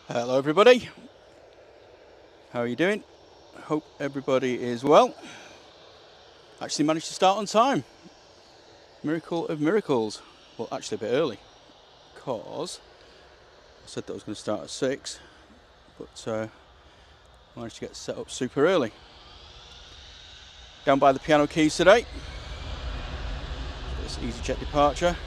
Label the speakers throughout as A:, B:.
A: Hello everybody, how are you doing? Hope everybody is well. Actually managed to start on time. Miracle of miracles. Well, actually a bit early, because I said that I was going to start at 6, but managed to get set up super early. Down by the piano keys today. This EasyJet departure.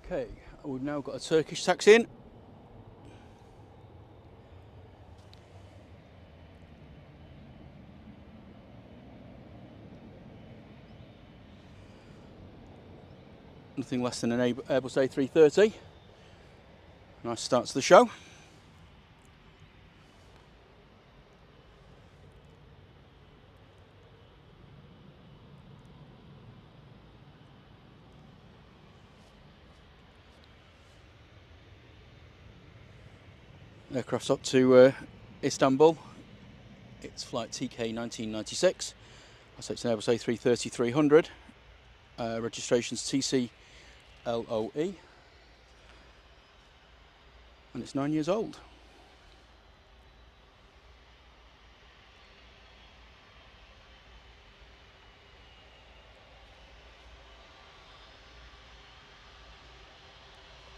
A: Okay, we've now got a Turkish taxi in. Nothing less than an Airbus A330. Nice start to the show. Aircraft's up to Istanbul. It's flight TK 1996. So it's an Airbus A330-300. Registration's TCLOE. And it's 9 years old.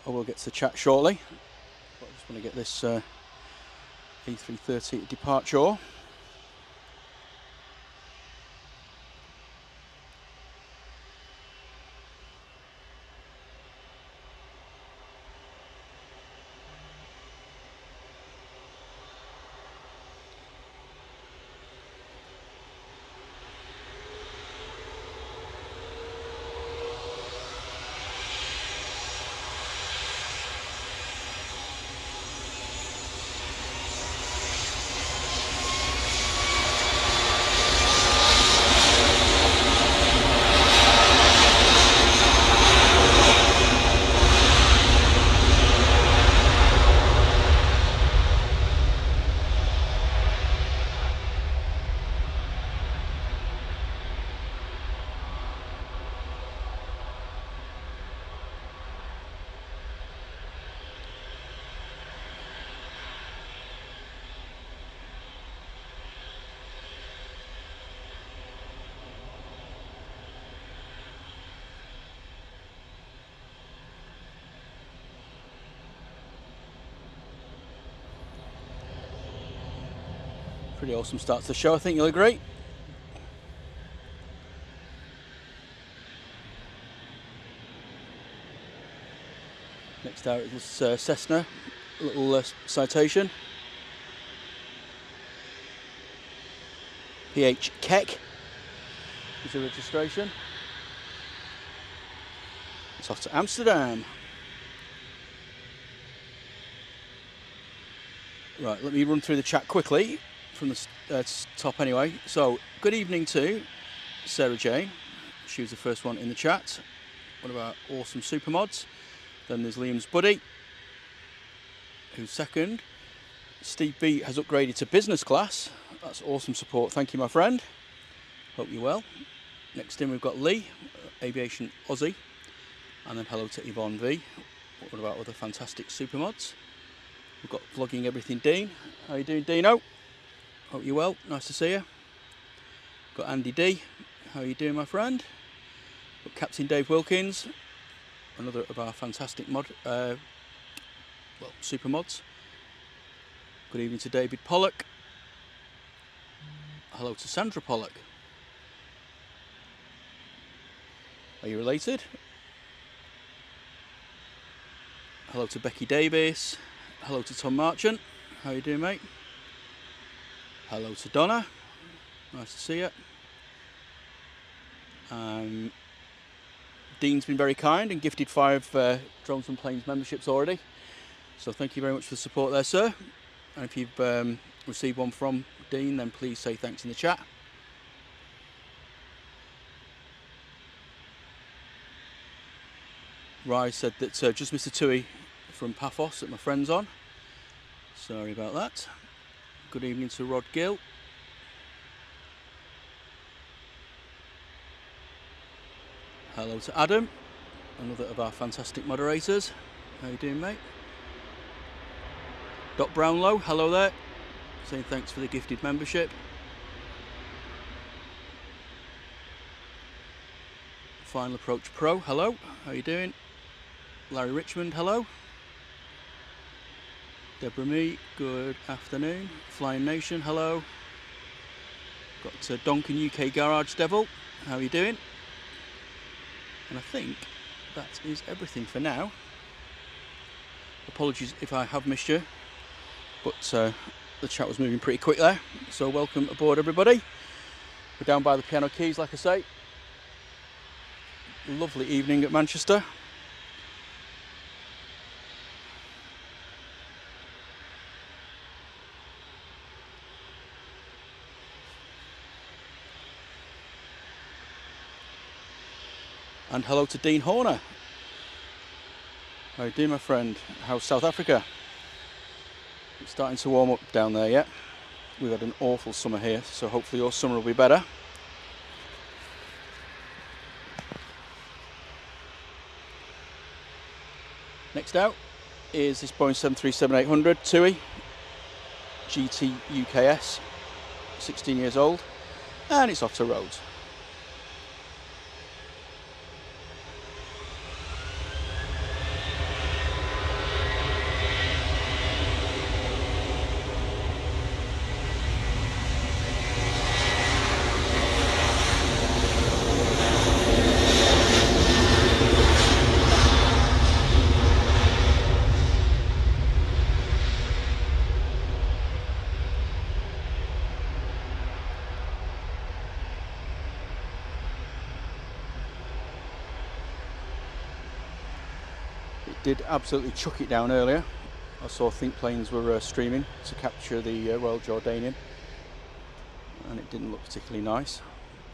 A: I will get to the chat shortly. But I just want to get this A330 departure. Pretty awesome start to the show, I think you'll agree. Next out is Cessna, a little citation. PH Keck is the registration. It's off to Amsterdam. Right, let me run through the chat quickly from the top anyway. So, good evening to Sarah Jane. She was the first one in the chat. One of our awesome super mods. Then there's Liam's buddy, who's second. Steve B has upgraded to business class. That's awesome support. Thank you, my friend. Hope you're well. Next in, we've got Lee, Aviation Aussie. And then hello to Yvonne V. What about other fantastic super mods? We've got Vlogging Everything Dean. How you doing, Dino? Hope you're well. Nice to see you. Got Andy D. How you doing, my friend? Got Captain Dave Wilkins. Another of our fantastic super mods. Good evening to David Pollock. Hello to Sandra Pollock. Are you related? Hello to Becky Davis. Hello to Tom Marchant. How you doing, mate? Hello to Donna. Nice to see you. Dean's been very kind and gifted 5 Drones and Planes memberships already. So thank you very much for the support there, sir. And if you've received one from Dean, then please say thanks in the chat. Rai said that just Mr. Tui from Paphos that my friend's on. Sorry about that. Good evening to Rod Gill. Hello to Adam, another of our fantastic moderators. How you doing, mate? Dot Brownlow, hello there. Saying thanks for the gifted membership. Final Approach Pro, hello. How you doing? Larry Richmond, hello. Deborah Me, good afternoon. Flying Nation, hello. Got Donkin UK Garage Devil, how are you doing? And I think that is everything for now. Apologies if I have missed you, but the chat was moving pretty quick there. So welcome aboard, everybody. We're down by the piano keys, like I say. Lovely evening at Manchester. And hello to Dean Horner. How you doing, my friend? How's South Africa? It's starting to warm up down there yet. We've had an awful summer here, so hopefully your summer will be better. Next out is this Boeing 737-800 TUI GT UKS, 16 years old, and it's off to roads. Did absolutely chuck it down earlier. I saw Think Planes were streaming to capture the Royal Jordanian, and it didn't look particularly nice.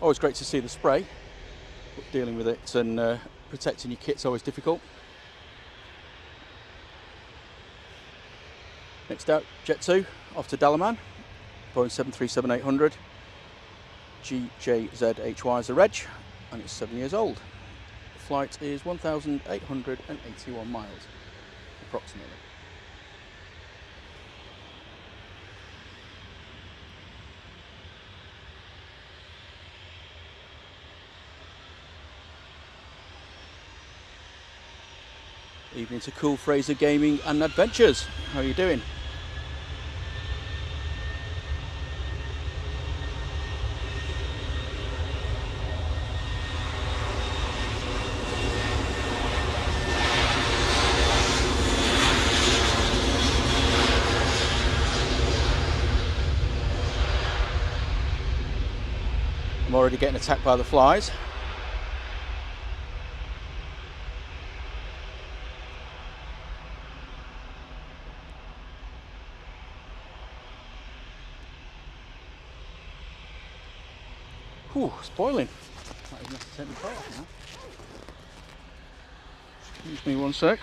A: Always great to see the spray, but dealing with it and protecting your kit's always difficult. Next out, Jet 2 off to Dalaman, Boeing 737-800 GJZHY is the reg, and it's 7 years old. Flight is 1,881 miles, approximately. Evening to Cool Fraser Gaming and Adventures. How are you doing? I'm already getting attacked by the flies. Ooh, it's boiling. Might even have to take the car off now. Excuse me one sec.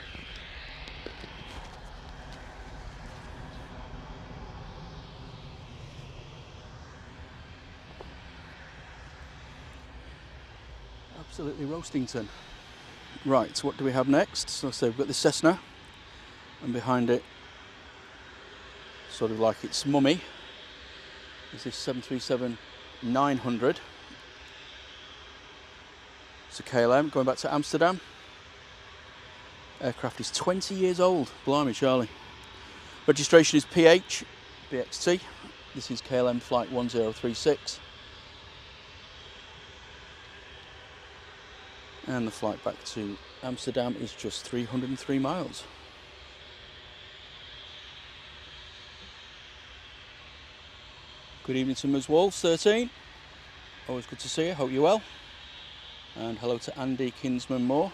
A: Absolutely Roastington. Right, so what do we have next? So we've got the Cessna, and behind it, sort of like its mummy, is this 737-900. It's a KLM going back to Amsterdam. Aircraft is 20 years old. Blimey, Charlie. Registration is PH BXT. This is KLM flight 1036. And the flight back to Amsterdam is just 303 miles. Good evening to Ms. Wolves 13. Always good to see you. Hope you're well. And hello to Andy Kinsman Moore.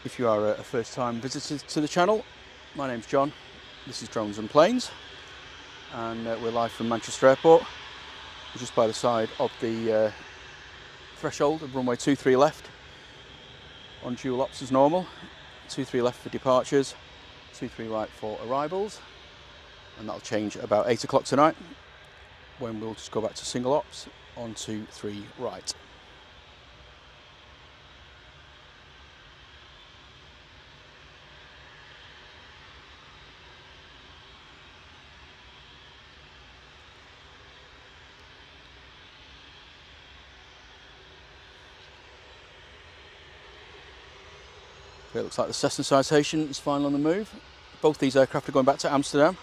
A: If you are a first-time visitor to the channel, my name's John. This is Drones and Planes, and we're live from Manchester Airport. We're just by the side of the threshold of runway 23 left on dual ops as normal. 23 left for departures, 23 right for arrivals, and that'll change about 8 o'clock tonight, when we'll just go back to single ops on 23 right. It looks like the Cessna Citation is finally on the move. Both these aircraft are going back to Amsterdam.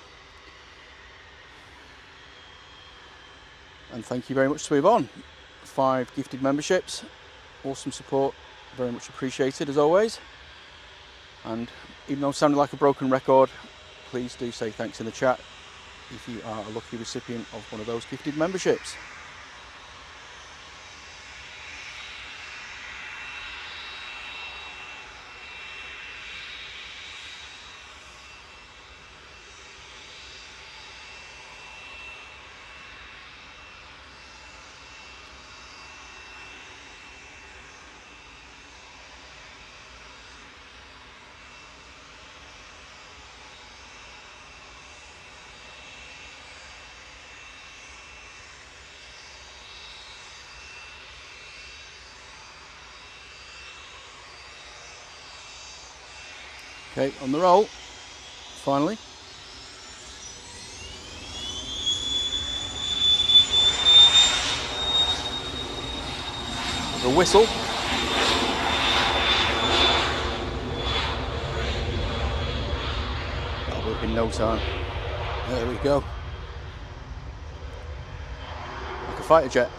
A: And thank you very much to Yvonne. 5 gifted memberships. Awesome support. Very much appreciated as always. And even though I'm sounding like a broken record, please do say thanks in the chat if you are a lucky recipient of one of those gifted memberships. Okay, on the roll, finally. The whistle. That'll be up in no time. There we go. Like a fighter jet.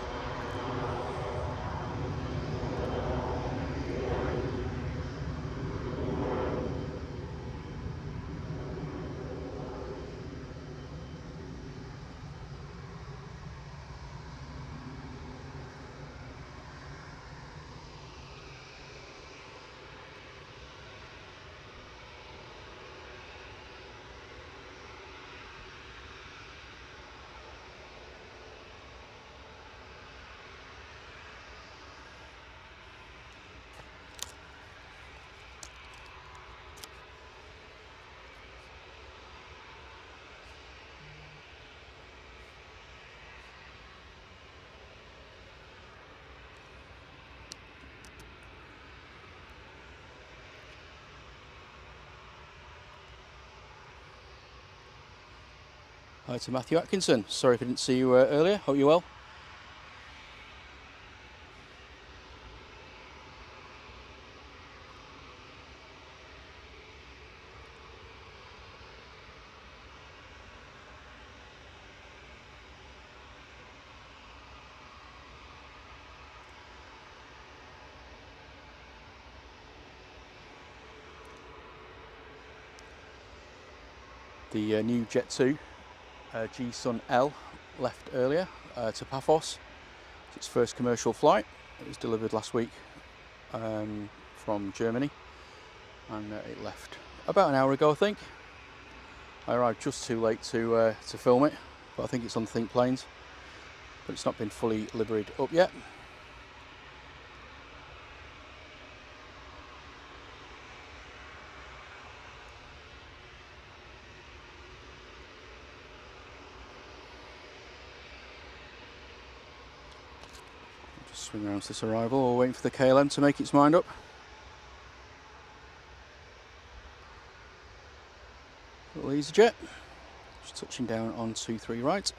A: Hi to Matthew Atkinson. Sorry if I didn't see you earlier. Hope you're well. The new Jet 2 G-Sun L left earlier to Paphos. It's its first commercial flight. It was delivered last week from Germany, and it left about an hour ago, I think. I arrived just too late to film it, but I think it's on Think Planes, but it's not been fully liveried up yet. Swing around to this arrival, we're waiting for the KLM to make its mind up. Little EasyJet, just touching down on 23 right.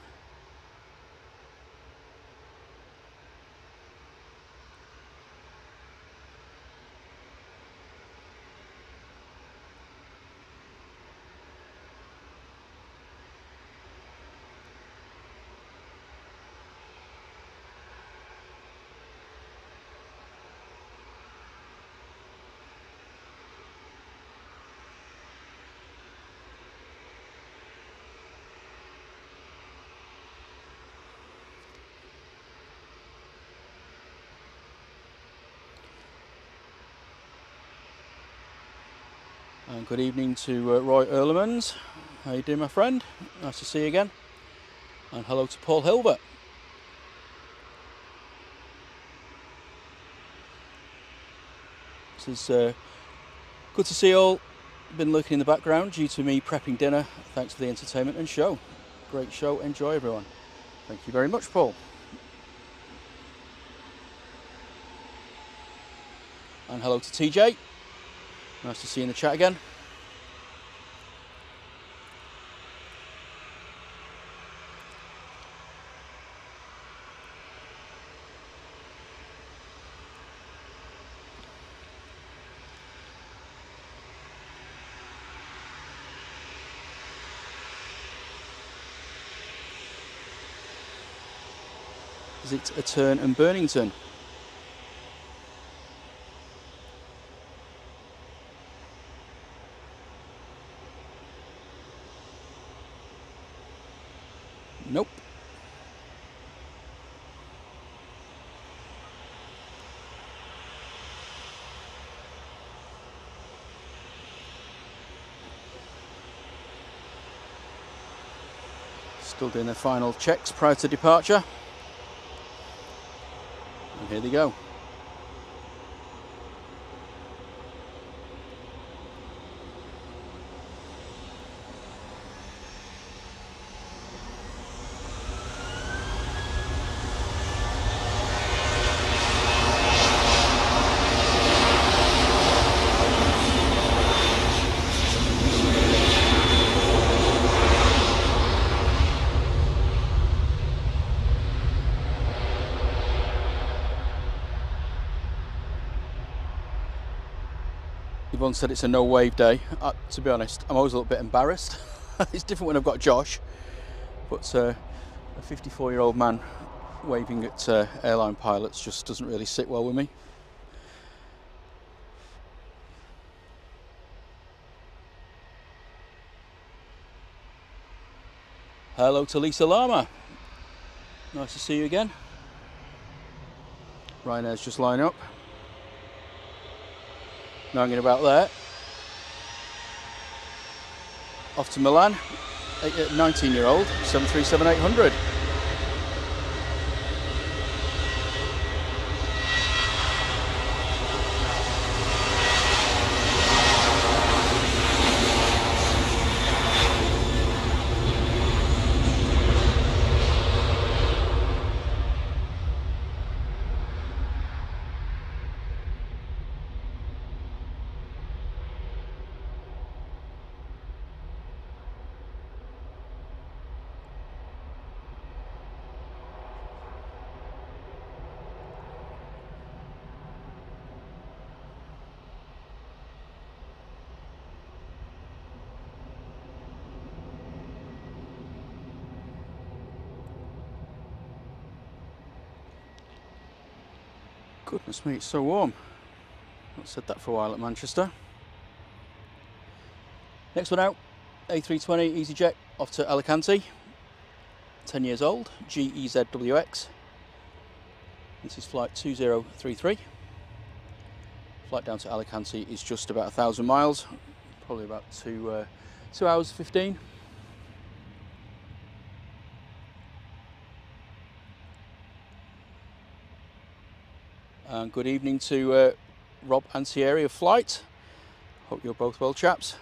A: And good evening to Roy Erlemans. How you doing, my friend? Nice to see you again. And hello to Paul Hilbert. This is good to see you all. Been lurking in the background due to me prepping dinner. Thanks for the entertainment and show. Great show. Enjoy, everyone. Thank you very much, Paul. And hello to TJ. Nice to see you in the chat again. Is it a turn and Burnington? Nope. Still doing their final checks prior to departure. And here they go. Yvonne said it's a no wave day. To be honest, I'm always a little bit embarrassed. It's different when I've got Josh, but a 54-year-old man waving at airline pilots just doesn't really sit well with me. Hello to Lisa Lama. Nice to see you again. Ryanair's just line up. Knowing about there. Off to Milan, 19-year-old, 737-800. Goodness me, it's so warm. Not said that for a while at Manchester. Next one out, A320 EasyJet off to Alicante. 10 years old, GEZWX. This is flight 2033. Flight down to Alicante is just about 1,000 miles, probably about 2 hours 15. And good evening to Rob Antieri of Flight. Hope you're both well, chaps.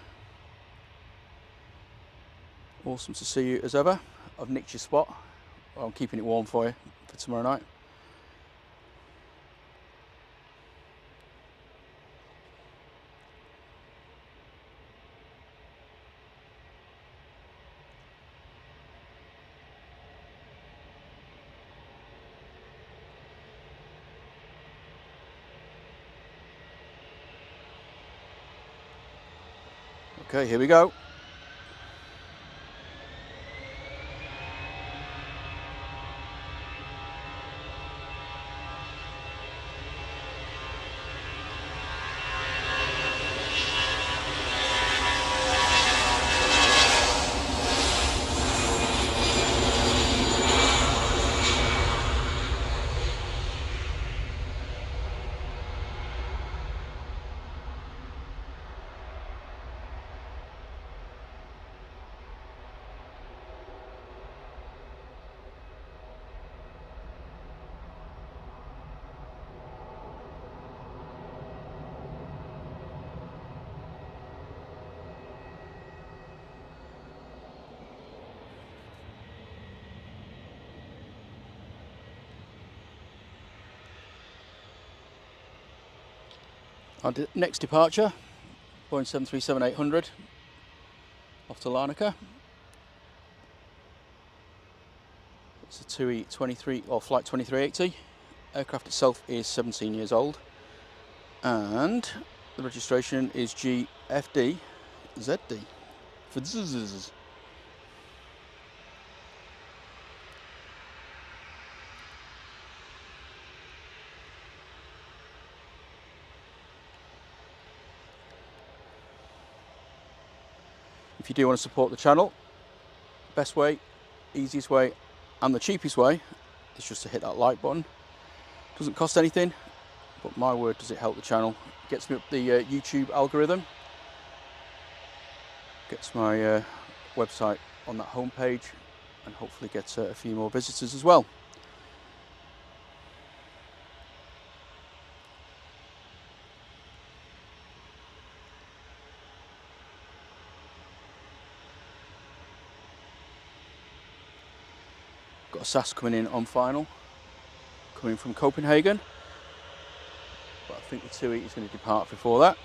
A: Awesome to see you as ever. I've nicked your spot. Well, I'm keeping it warm for you for tomorrow night. Okay, here we go. Our next departure, Boeing 737-800, off to Larnaca. It's a TUI 23 or flight 2380. Aircraft itself is 17 years old, and the registration is GFD ZD for zzz. If you do want to support the channel, best way, easiest way and the cheapest way is just to hit that like button. Doesn't cost anything, but my word does it help the channel. It gets me up the YouTube algorithm, gets my website on that homepage, and hopefully gets a few more visitors as well. Got a SAS coming in on final, coming from Copenhagen, but I think the TUI is going to depart before that.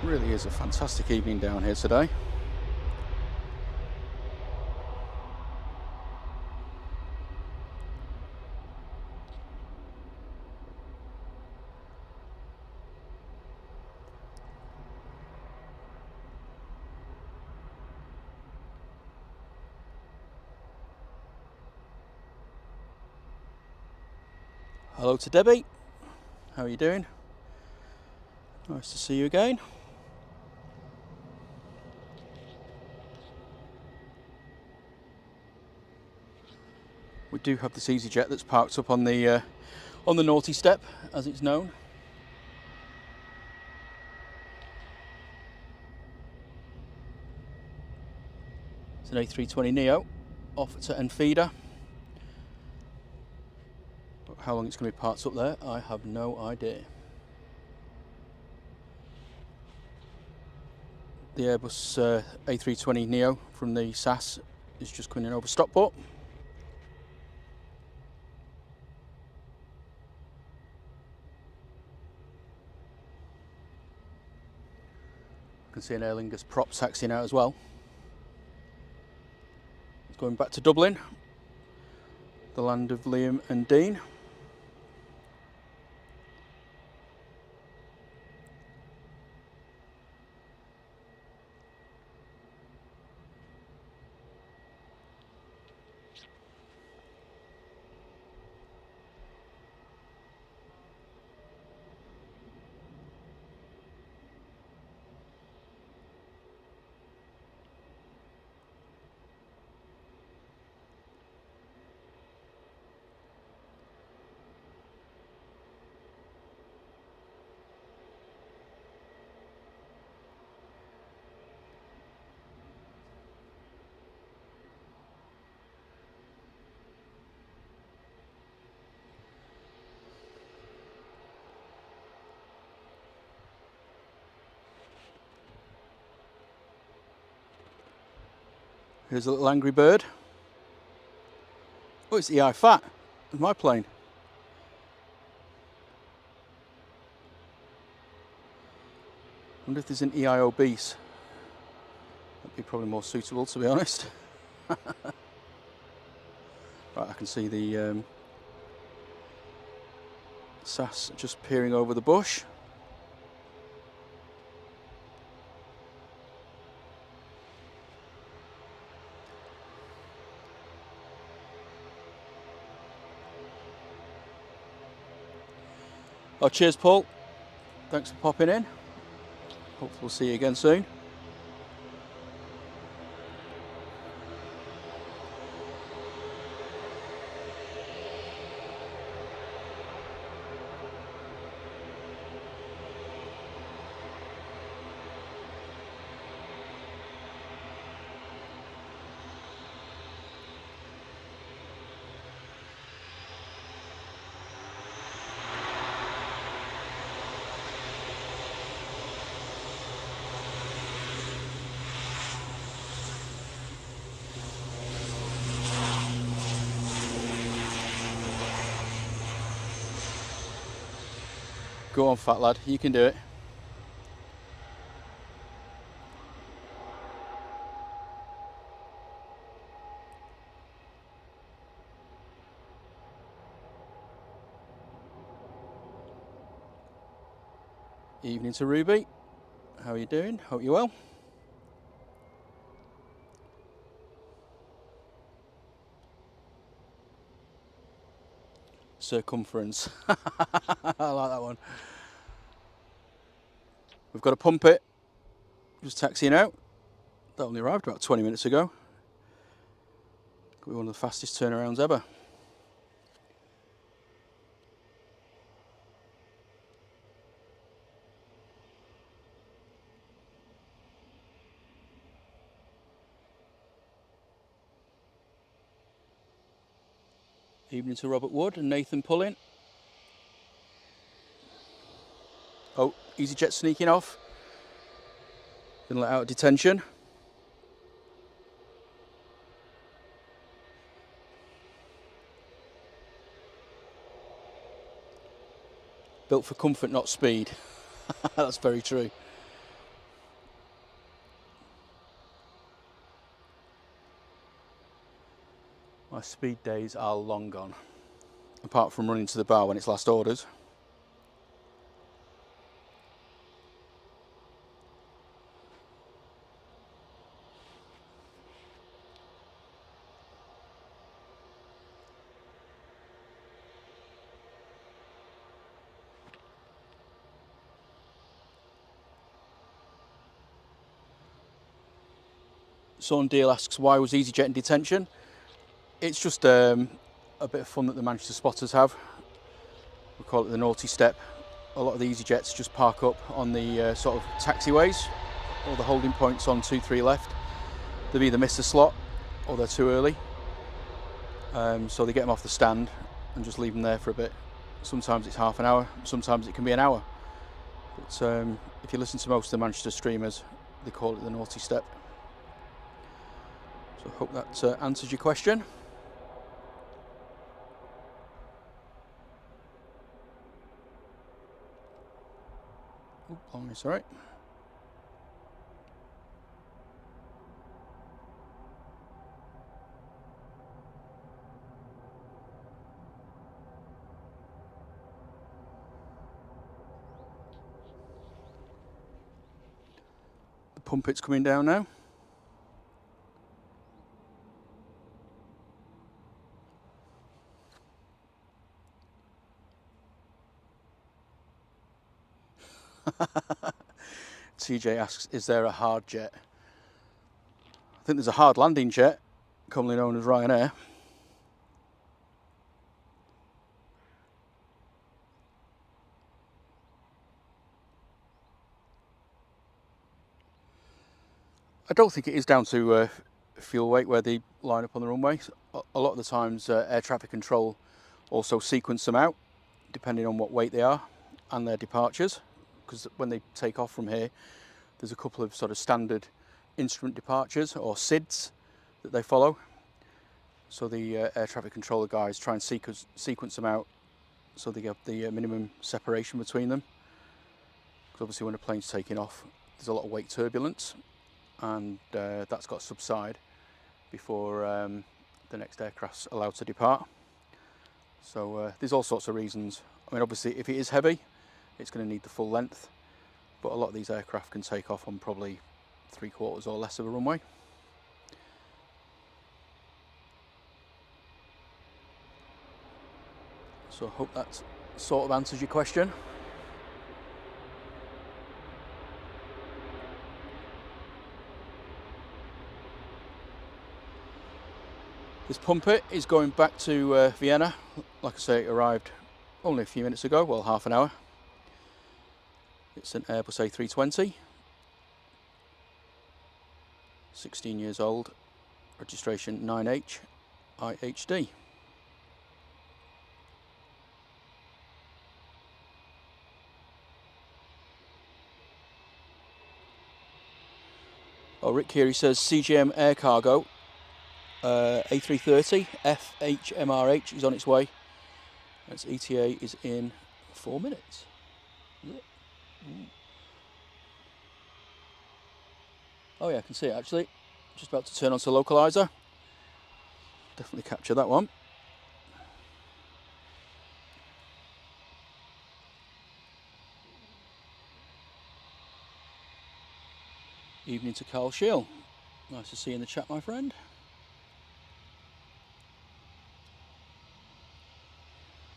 A: Really is a fantastic evening down here today. Hello to Debbie, how are you doing? Nice to see you again. We do have this EasyJet that's parked up on the naughty step, as it's known. It's an A320neo off to Enfida. But how long it's going to be parked up there, I have no idea. The Airbus A320neo from the SAS is just coming in over Stockport. I can see an Aer Lingus prop taxiing out as well. It's going back to Dublin, the land of Liam and Dean. Here's a little angry bird. Oh, it's the EI Fat of my plane. Wonder if there's an EI Obese. That'd be probably more suitable, to be honest. Right, I can see the SAS just peering over the bush. Oh, cheers, Paul. Thanks for popping in. Hopefully we'll see you again soon. Go on, fat lad, you can do it. Evening to Ruby. How are you doing? Hope you're well. Circumference. I like that one. We've got to pump it. Just taxiing out. That only arrived about 20 minutes ago. Could be one of the fastest turnarounds ever. Evening to Robert Wood and Nathan Pulling. Oh, EasyJet sneaking off. Been let out of detention. Built for comfort, not speed. That's very true. My speed days are long gone. Apart from running to the bar when it's last orders. Son Deal asks, why was EasyJet in detention? It's just a bit of fun that the Manchester spotters have. We call it the naughty step. A lot of the EasyJets just park up on the sort of taxiways, or the holding points on 2-3 left. They've either missed a slot or they're too early. So they get them off the stand and just leave them there for a bit. Sometimes it's half an hour, sometimes it can be an hour. But if you listen to most of the Manchester streamers, they call it the naughty step. So I hope that answers your question. Oh, long is all right. The pump pit's coming down now. TJ asks, is there a hard jet? I think there's a hard landing jet, commonly known as Ryanair. I don't think it is down to fuel weight where they line up on the runway. A lot of the times air traffic control also sequence them out depending on what weight they are and their departures, because when they take off from here there's a couple of sort of standard instrument departures or SIDs that they follow. So the air traffic controller guys try and sequence them out so they get the minimum separation between them, because obviously when a plane's taking off there's a lot of wake turbulence, and that's got to subside before the next aircraft's allowed to depart. So there's all sorts of reasons. I mean, obviously if it is heavy it's going to need the full length, but a lot of these aircraft can take off on probably 3/4 or less of a runway. So I hope that sort of answers your question. This pumper is going back to Vienna. Like I say, it arrived only a few minutes ago, well, half an hour. It's an Airbus A320, 16 years old, registration 9H IHD. Oh, Rick here, he says CGM Air Cargo, A330 FHMRH is on its way. Its ETA is in 4 minutes. Oh yeah, I can see it actually. Just about to turn onto the localizer. Definitely capture that one. Evening to Carl Shield. Nice to see you in the chat, my friend.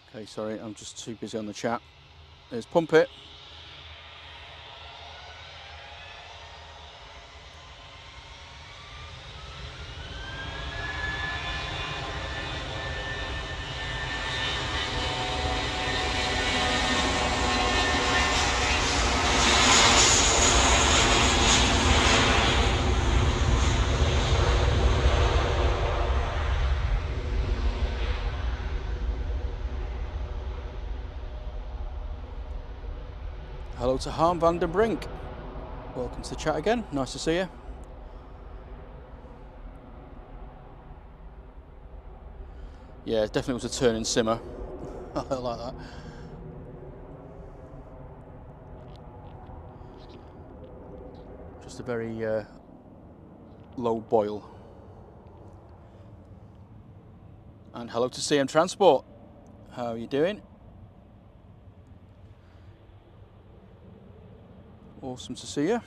A: Okay, sorry, I'm just too busy on the chat. There's Pump It. Hello to Harm van den Brink. Welcome to the chat again. Nice to see you. Yeah, it definitely was a turn in simmer. I like that. Just a very low boil. And hello to CM Transport. How are you doing? Awesome to see you.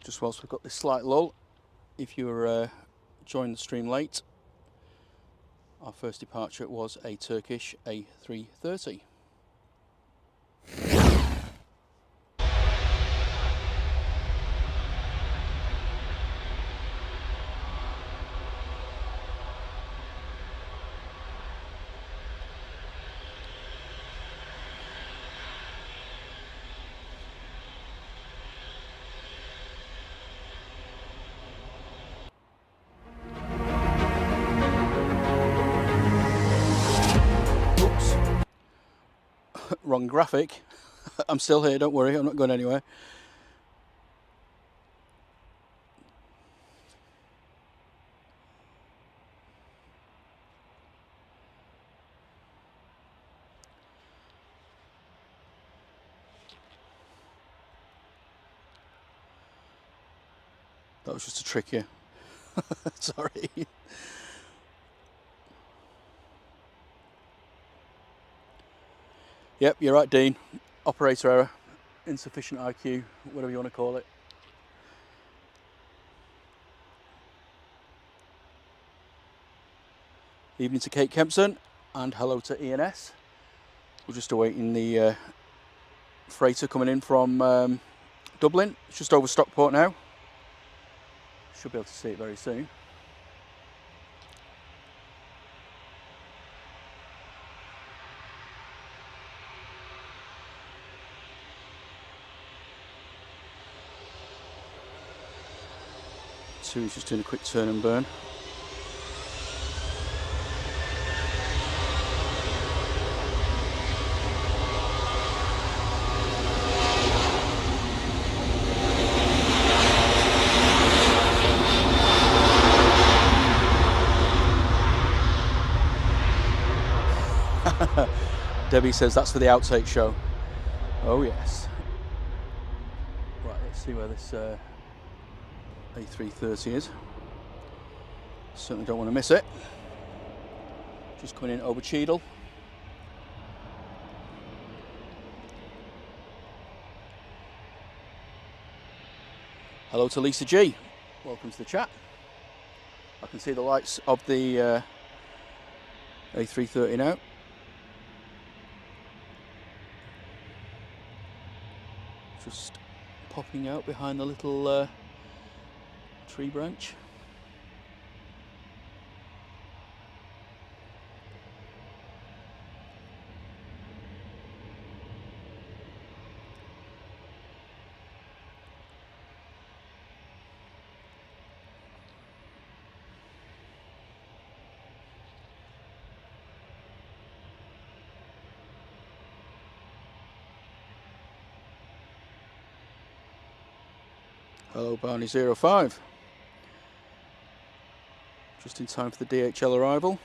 A: Just whilst we've got this slight lull, if you were joining the stream late, our first departure was a Turkish A330. Wrong graphic. I'm still here, don't worry, I'm not going anywhere. That was just to trick you. Sorry. Yep, you're right, Dean. Operator error, insufficient IQ, whatever you want to call it. Evening to Kate Kempson, and hello to ENS. We're just awaiting the freighter coming in from Dublin. It's just over Stockport now. Should be able to see it very soon. So he's just doing a quick turn and burn. Debbie says that's for the outtake show. Oh yes. Right, let's see where this A330 is. Certainly don't want to miss it. Just coming in over Cheadle. Hello to Lisa G. Welcome to the chat. I can see the lights of the A330 now. Just popping out behind the little tree branch. Hello Barney05. Just in time for the DHL arrival.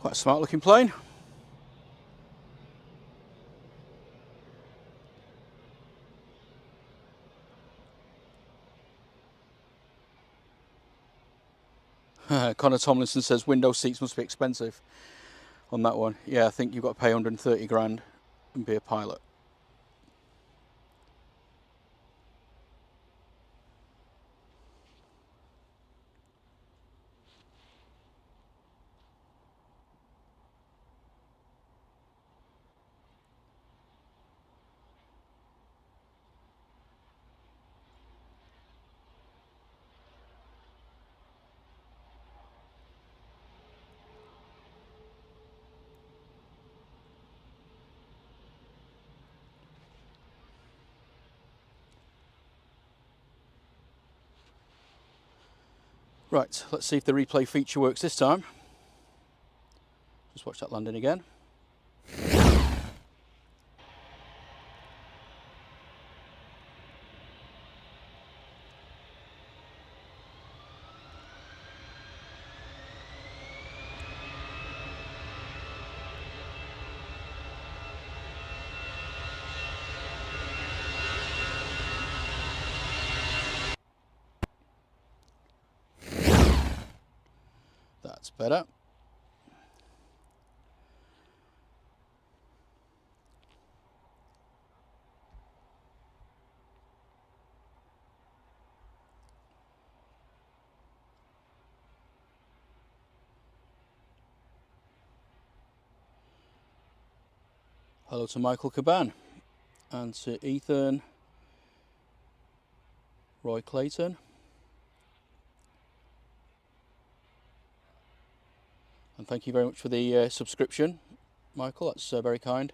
A: Quite a smart looking plane. Connor Tomlinson says window seats must be expensive on that one. Yeah, I think you've got to pay 130 grand and be a pilot. Right, let's see if the replay feature works this time. Just watch that landing again. That's better. Hello to Michael Caban and to Ethan, Roy Clayton. And thank you very much for the subscription, Michael, that's very kind.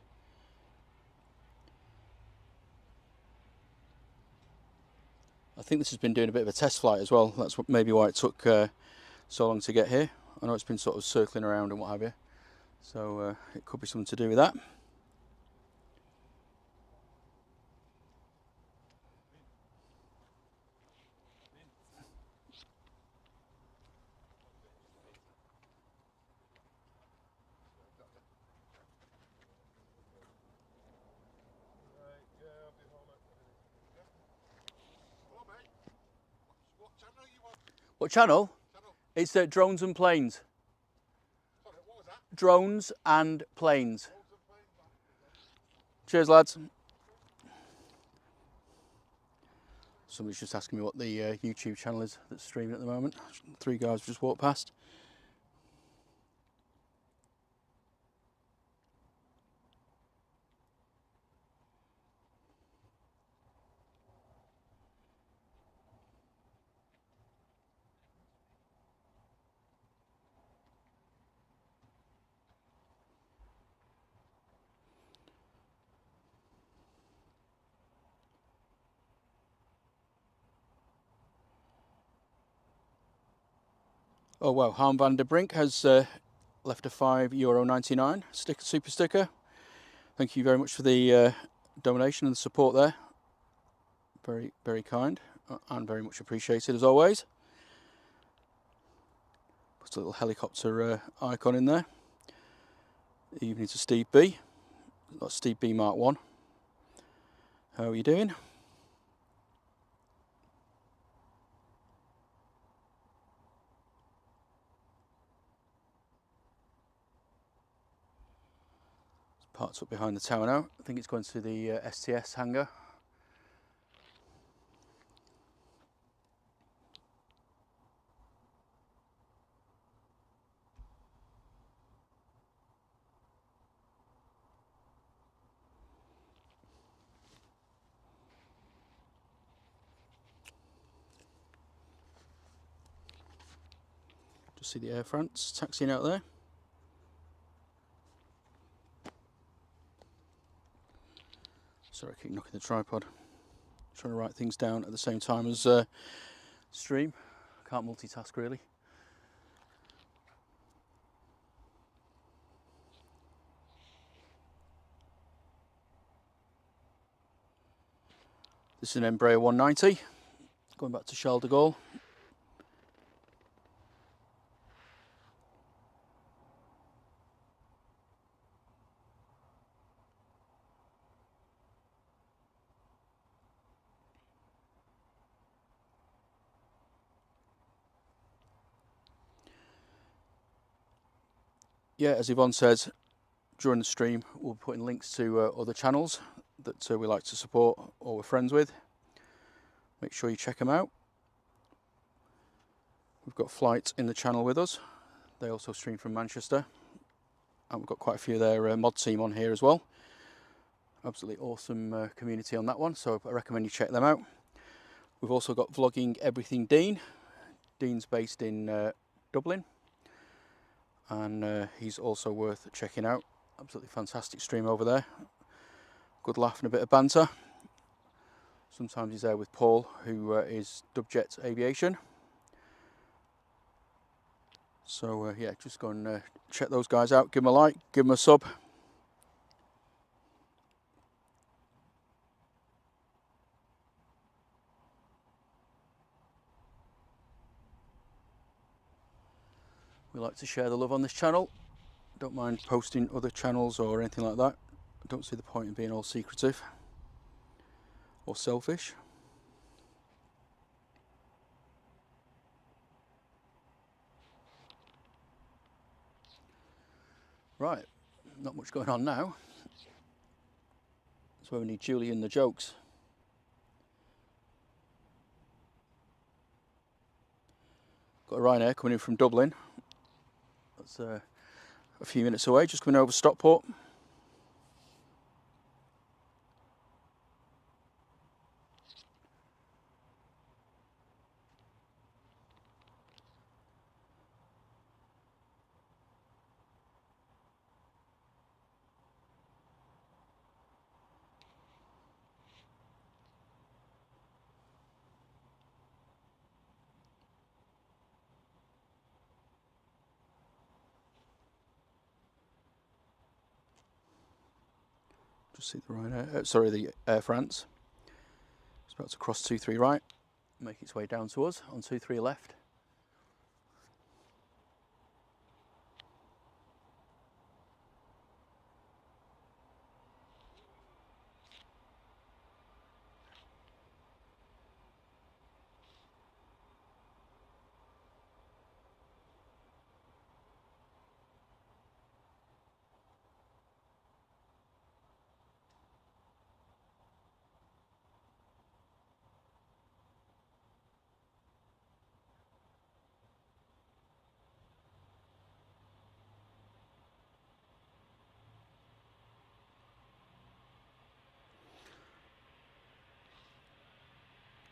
A: I think this has been doing a bit of a test flight as well. That's maybe why it took so long to get here. I know it's been sort of circling around and what have you. So it could be something to do with that. What channel? It's Drones and Planes. Sorry, what was that? Drones and Planes. Cheers, lads. Somebody's just asking me what the YouTube channel is that's streaming at the moment. 3 guys just walked past. Oh wow, Harm van der Brink has left a €5.99 super sticker. Thank you very much for the donation and the support there. Very, very kind and very much appreciated as always. Put a little helicopter icon in there. Evening to Steve B. That's Steve B Mark 1. How are you doing? It's parked up behind the tower now. I think it's going to the STS hangar. Just see the Air France taxiing out there. Sorry, I keep knocking the tripod. Trying to write things down at the same time as stream. Can't multitask really. This is an Embraer 190 going back to Charles de Gaulle. Yeah, as Yvonne says, during the stream we'll be putting links to other channels that we like to support or we're friends with. Make sure you check them out. We've got Flight in the channel with us. They also stream from Manchester. And we've got quite a few of their mod team on here as well. Absolutely awesome community on that one, so I recommend you check them out. We've also got Vlogging Everything Dean. Dean's based in Dublin. And he's also worth checking out. Absolutely fantastic stream over there. Good laugh and a bit of banter. Sometimes he's there with Paul, who is Dubjet Aviation. So yeah, just go and check those guys out. Give them a like, give them a sub. We like to share the love on this channel. Don't mind posting other channels or anything like that. I don't see the point in being all secretive or selfish. Right, not much going on now. That's where we need Julie and the jokes. Got a Ryanair coming in from Dublin. That's a few minutes away, just coming over Stockport. Just see the Ryanair, sorry, the Air France. It's about to cross 23 right, make its way down to us on 23 left.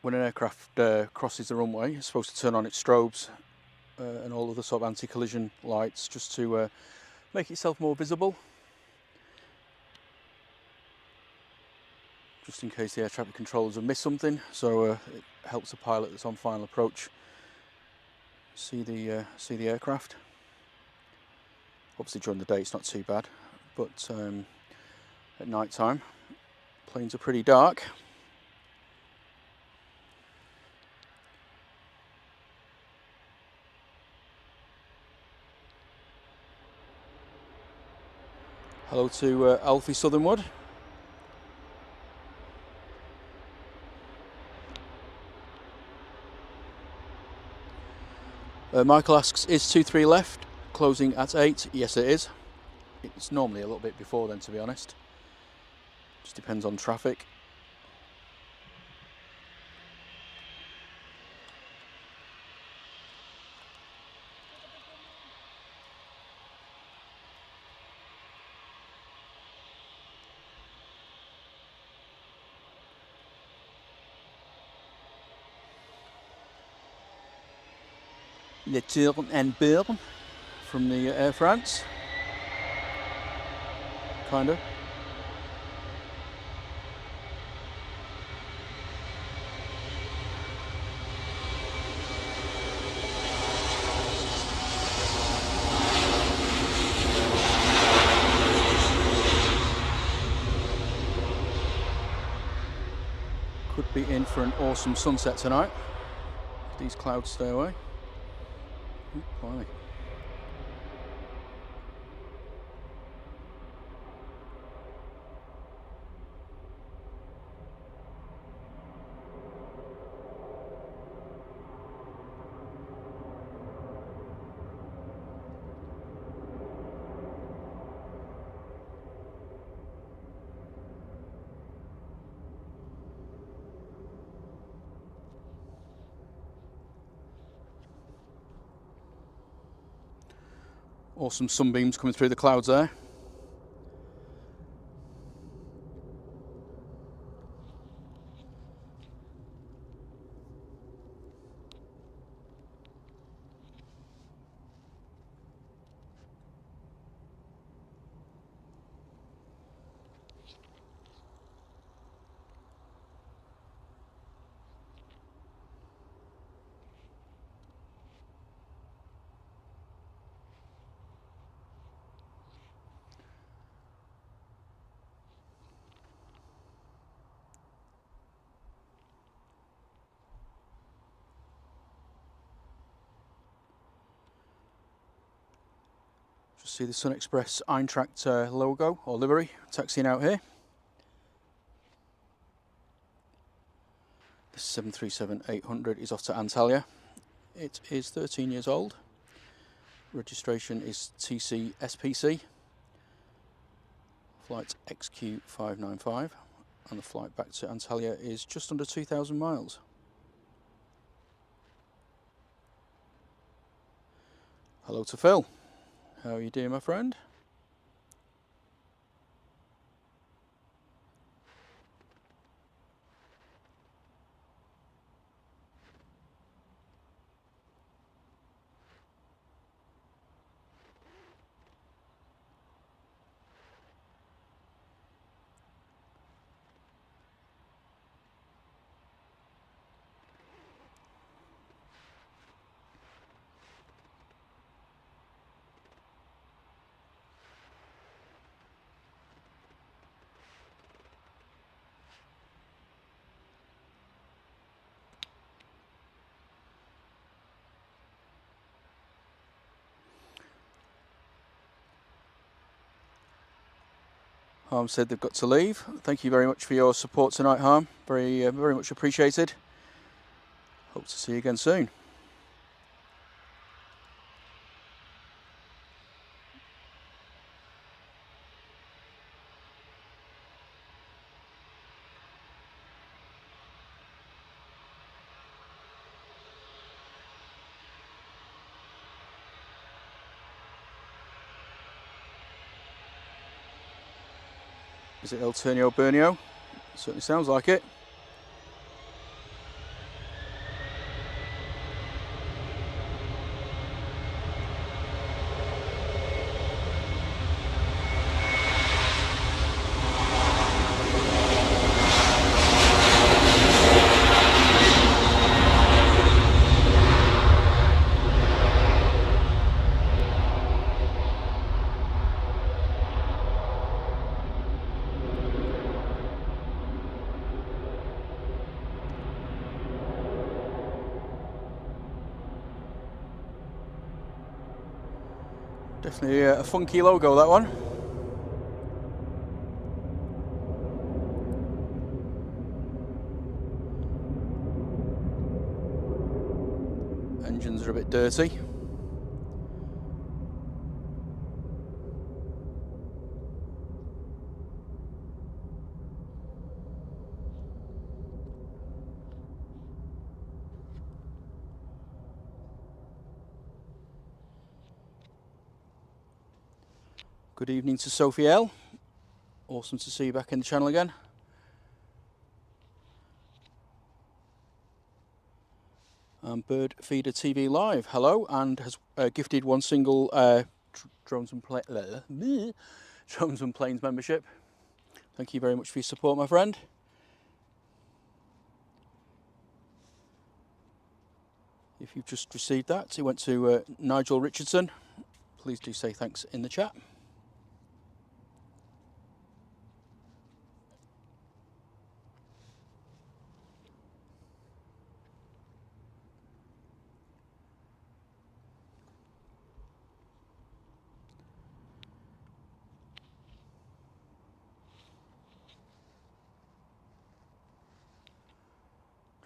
A: When an aircraft crosses the runway, it's supposed to turn on its strobes and all other sort of anti-collision lights just to make itself more visible. Just in case the air traffic controllers have missed something, so it helps the pilot that's on final approach see the aircraft. Obviously during the day it's not too bad, but at night time Planes are pretty dark. Hello to Alfie Southernwood. Michael asks, is 2-3 left? Closing at 8? Yes, it is. It's normally a little bit before then, to be honest. Just depends on traffic. Le Tour and Bern from the Air France. Kinda. Could be in for an awesome sunset tonight. If these clouds stay away. Blimey. Awesome sunbeams coming through the clouds there. See the Sun Express Eintracht logo or livery taxiing out here. The 737-800 is off to Antalya. It is 13 years old. Registration is TC SPC. Flight XQ595, and the flight back to Antalya is just under 2,000 miles. Hello to Phil. How are you doing, my friend? Harm said they've got to leave. Thank you very much for your support tonight, Harm. Very much appreciated. Hope to see you again soon. Is it El Turnio Bernio? Certainly sounds like it. Definitely a funky logo, that one. Engines are a bit dirty. Good evening to Sophie L. Awesome to see you back in the channel again. And Bird Feeder TV Live, hello, and has gifted one single Drones and Planes membership. Thank you very much for your support, my friend. If you've just received that, it went to Nigel Richardson. Please do say thanks in the chat.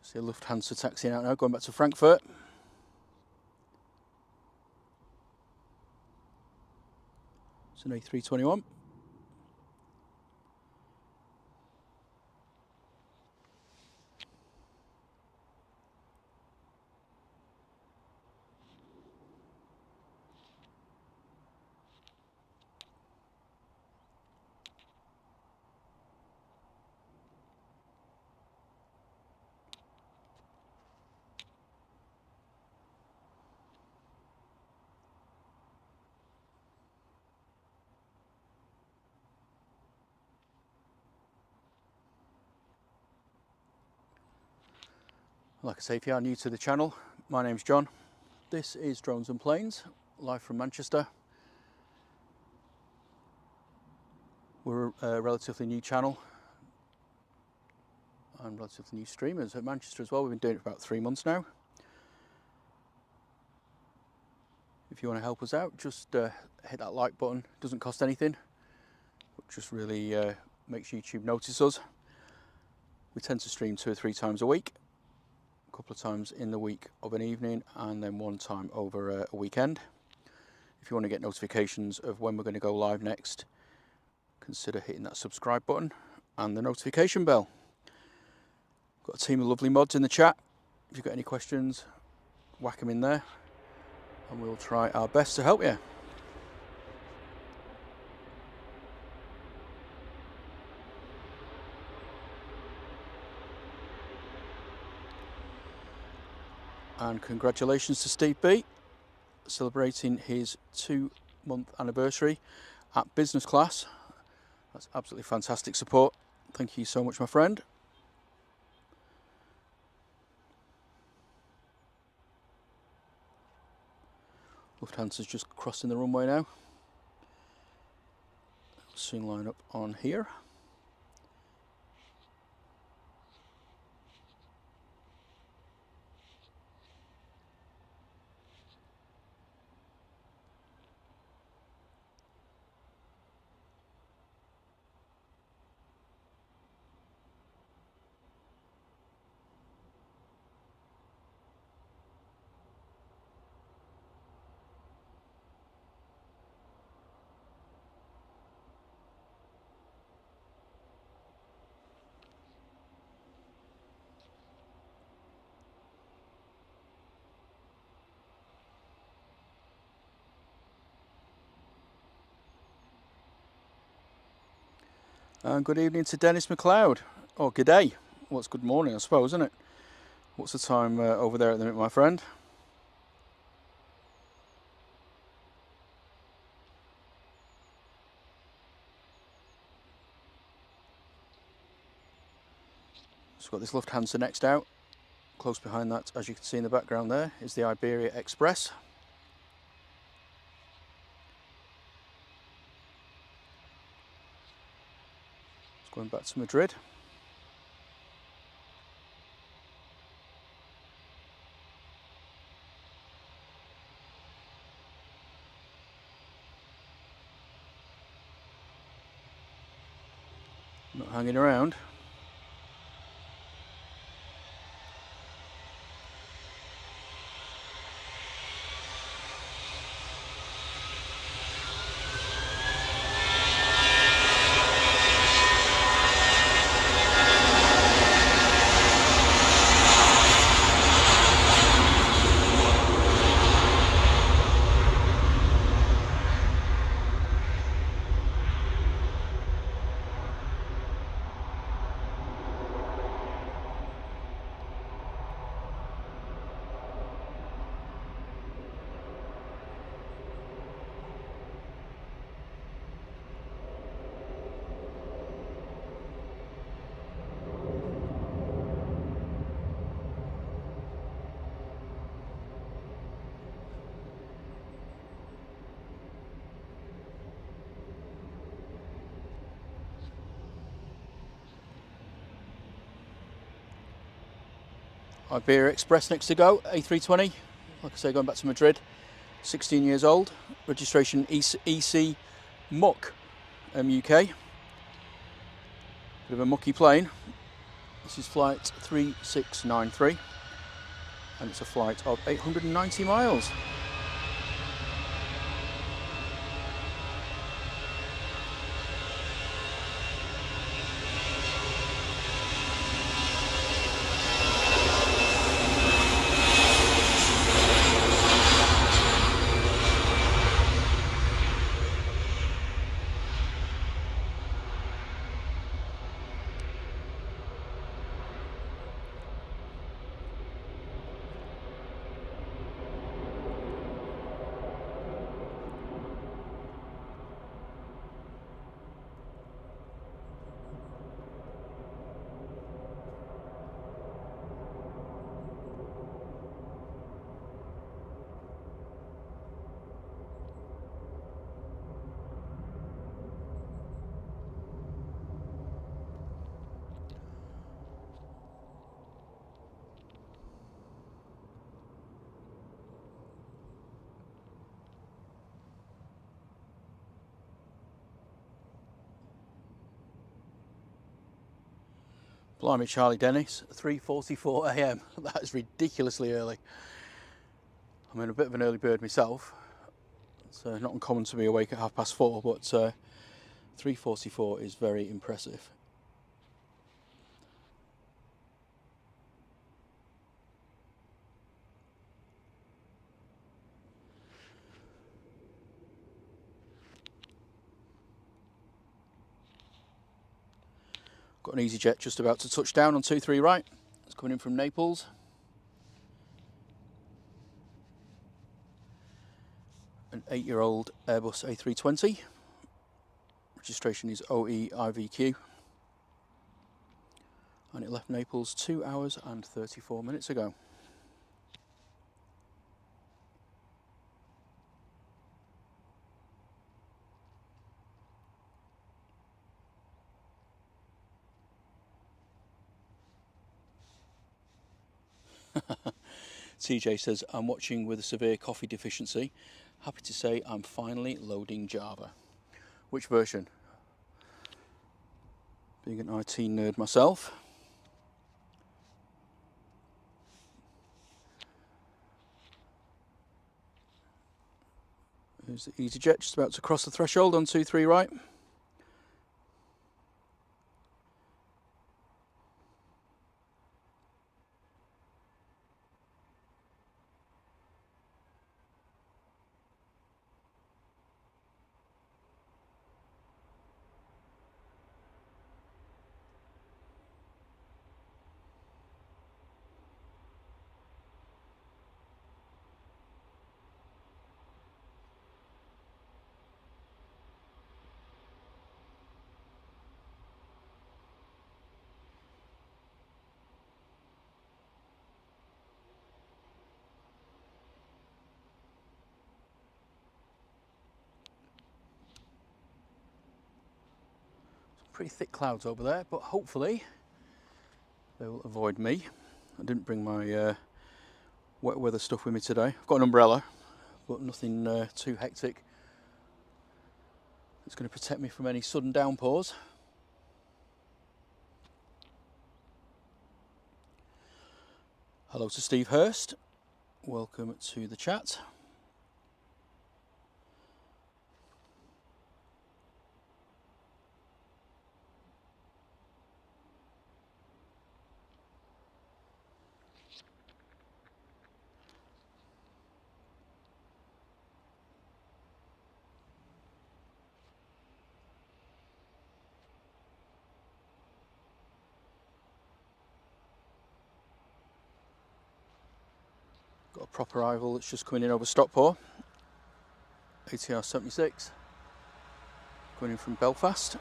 A: See a Lufthansa taxiing out now, going back to Frankfurt. It's an A321. Like I say, if you are new to the channel, my name's John. This is Drones and Planes, live from Manchester. We're a relatively new channel and relatively new streamers at Manchester as well. We've been doing it for about 3 months now. If you want to help us out, just hit that like button. It doesn't cost anything, but just really makes YouTube notice us. We tend to stream 2 or 3 times a week. A couple of times in the week of an evening, and then 1 time over a weekend. If you want to get notifications of when we're going to go live next, consider hitting that subscribe button and the notification bell. Got a team of lovely mods in the chat. If you've got any questions, whack them in there and we'll try our best to help you. And congratulations to Steve B, celebrating his 2-month anniversary at business class. That's absolutely fantastic support. Thank you so much, my friend. Lufthansa's just crossing the runway now. Soon line up on here. And good evening to Dennis McLeod. Oh, good day. Well, it's good morning, I suppose, isn't it? What's the time over there at the minute, my friend? So we've got this Lufthansa next out. Close behind that, as you can see in the background there, is the Iberia Express. It's going back to Madrid. hanging around. Iberia Express next to go, A320, like I say, going back to Madrid, 16 years old, registration EC Muck, MUK, bit of a mucky plane. This is flight 3693 and it's a flight of 890 miles. Blimey, Charlie Dennis, 3:44 AM. That is ridiculously early. I'm a bit of an early bird myself. It's not uncommon to be awake at 4:30, but 3:44 is very impressive. Got an EasyJet just about to touch down on 23 right. It's coming in from Naples. An 8-year-old Airbus A320. Registration is OEIVQ. And it left Naples 2 hours and 34 minutes ago. TJ says, I'm watching with a severe coffee deficiency. Happy to say I'm finally loading Java. Which version? Being an IT nerd myself. Here's the EasyJet just about to cross the threshold on 23 right. Pretty thick clouds over there, but hopefully they will avoid me. I didn't bring my wet weather stuff with me today. I've got an umbrella, but nothing too hectic. It's going to protect me from any sudden downpours. Hello to Steve Hurst. Welcome to the chat. Got a proper rival that's just coming in over Stockport. ATR 76 coming in from Belfast.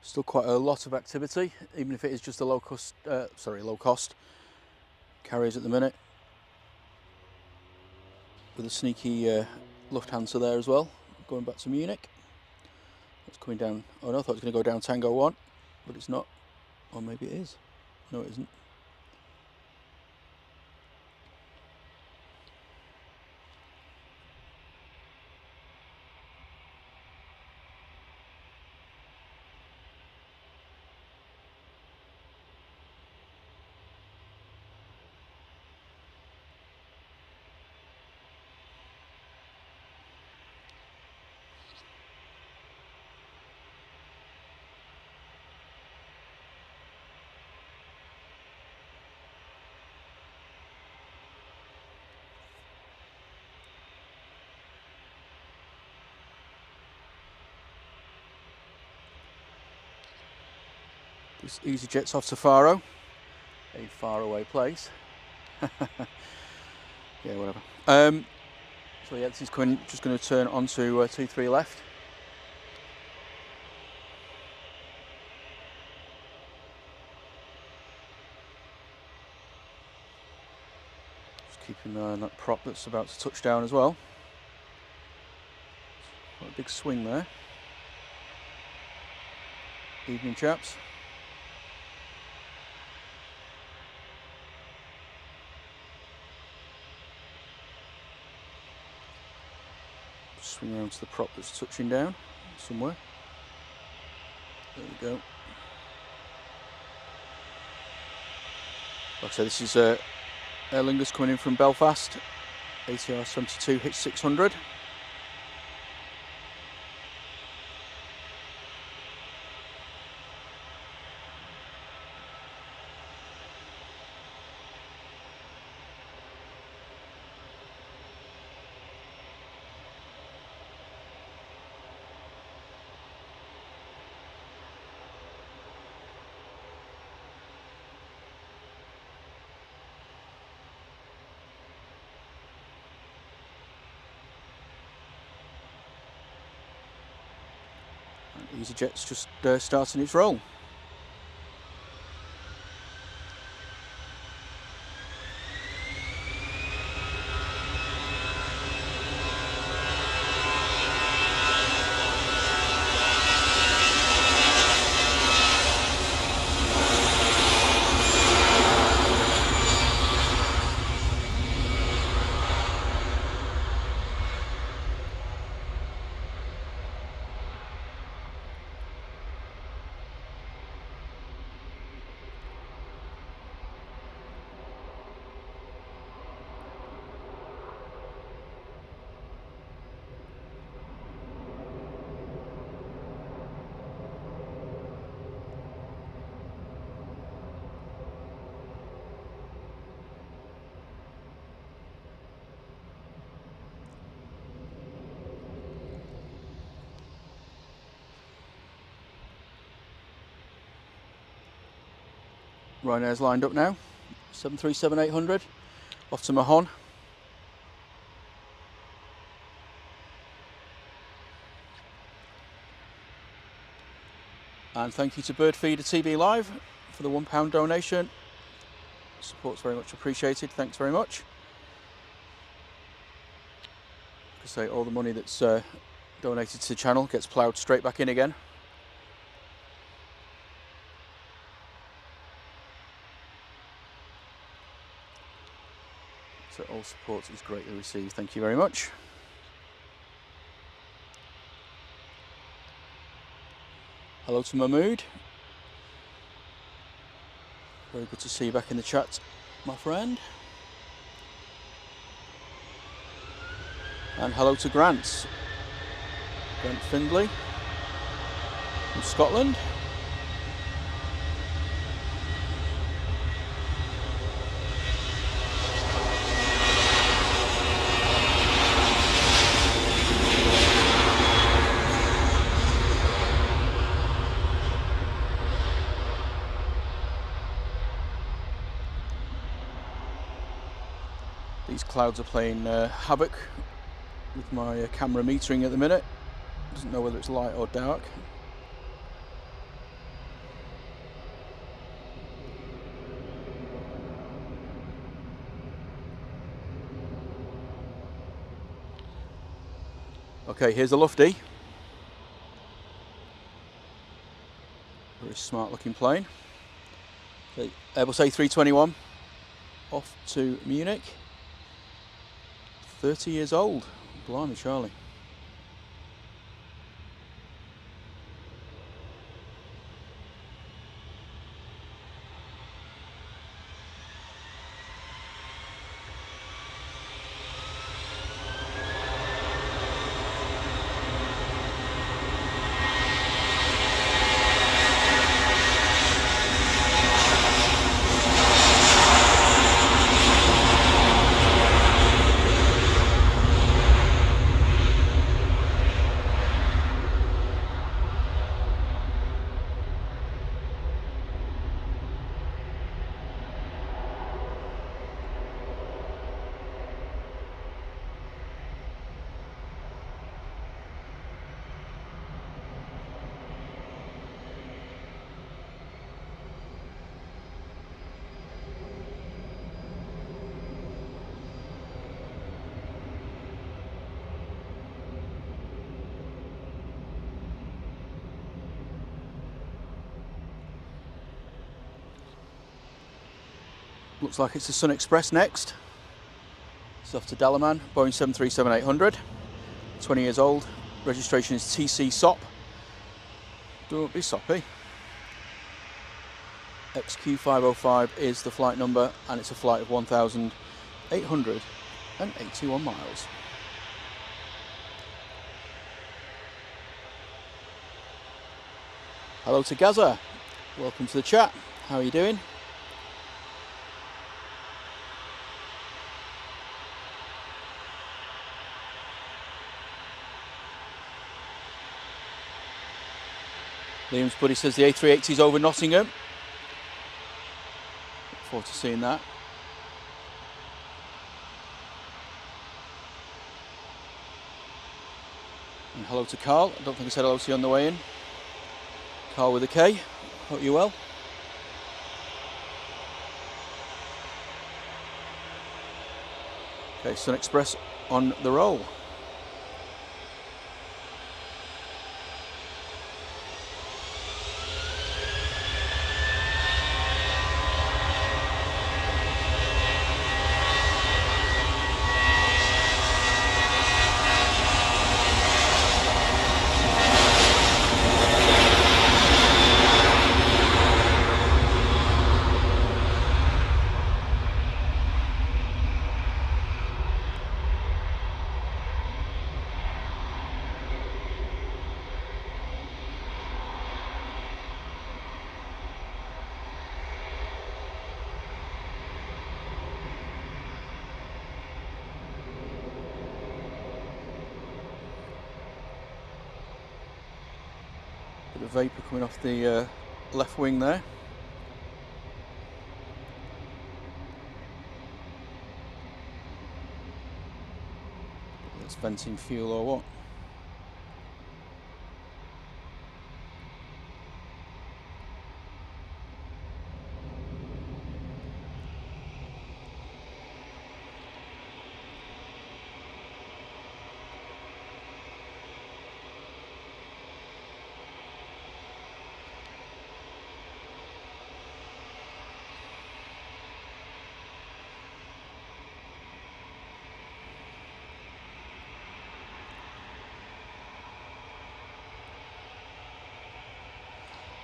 A: Still quite a lot of activity, even if it is just a low cost carriers at the minute. With a sneaky Lufthansa there as well, going back to Munich. It's coming down. Oh no, I thought it was going to go down Tango 1, but it's not. Or maybe it is. No, it isn't. This EasyJet's off to Faro, a faraway place. Yeah, whatever. So yeah, this is just going to turn onto T3 left. Just keeping an eye on that prop that's about to touch down as well. Quite a big swing there. Evening, chaps. Swing around to the prop that's touching down somewhere. There we go. Like I said, this is Aer Lingus coming in from Belfast. ATR 72 hit 600. EasyJet's just starting its roll. Ryanair's lined up now. 737-800 off to Mahon. And thank you to Birdfeeder TV Live for the £1 donation. Support's very much appreciated. Thanks very much. Like I say, all the money that's donated to the channel gets ploughed straight back in again. So all support is greatly received. Thank you very much. Hello to Mahmood. Very good to see you back in the chat, my friend. And hello to Grant. Grant Findlay from Scotland. These clouds are playing havoc with my camera metering at the minute. Doesn't know whether it's light or dark. Okay, here's a lofty. Very smart looking plane. Okay, Airbus A321 off to Munich. 30 years old. Blimey, Charlie. Looks like it's the Sun Express next. It's off to Dalaman, Boeing 737-800, 20 years old. Registration is TC SOP. Don't be soppy. XQ505 is the flight number, and it's a flight of 1,881 miles. Hello to Gaza. Welcome to the chat. How are you doing? Liam's buddy says the A380 is over Nottingham. Look forward to seeing that. And hello to Carl. I don't think I said hello to you on the way in. Carl with a K. Hope you're well. Okay, Sun Express on the roll. Bit of vapour coming off the left wing there. That's venting fuel or what?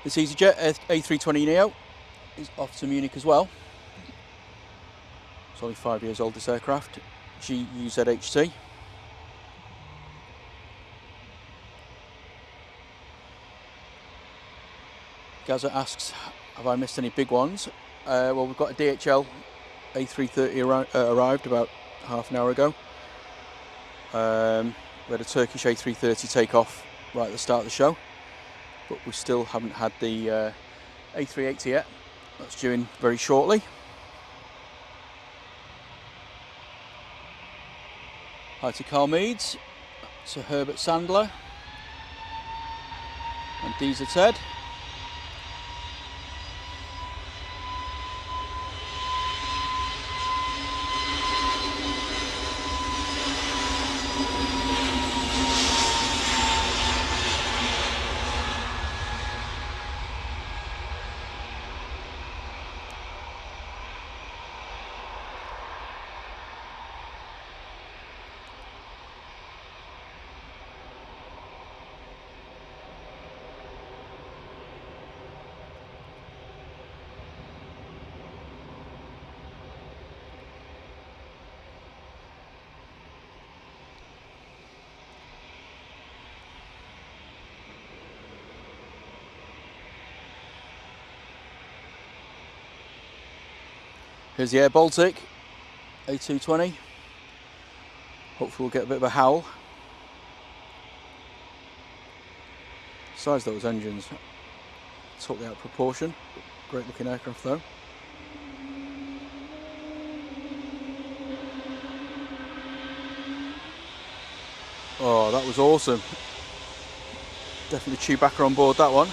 A: This EasyJet A320 Neo is off to Munich as well. It's only 5 years old, this aircraft. GUZHT. Gaza asks, have I missed any big ones? Well, we've got a DHL A330 arrived about half an hour ago. We had a Turkish A330 take off right at the start of the show, but we still haven't had the A380 yet. That's due in very shortly. Hi to Carl Meads, to Herbert Sandler, and Deezer Ted. Here's the Air Baltic A220. Hopefully we'll get a bit of a howl. Size of those engines, totally out of proportion. Great looking aircraft though. Oh, that was awesome. Definitely Chewbacca on board that one.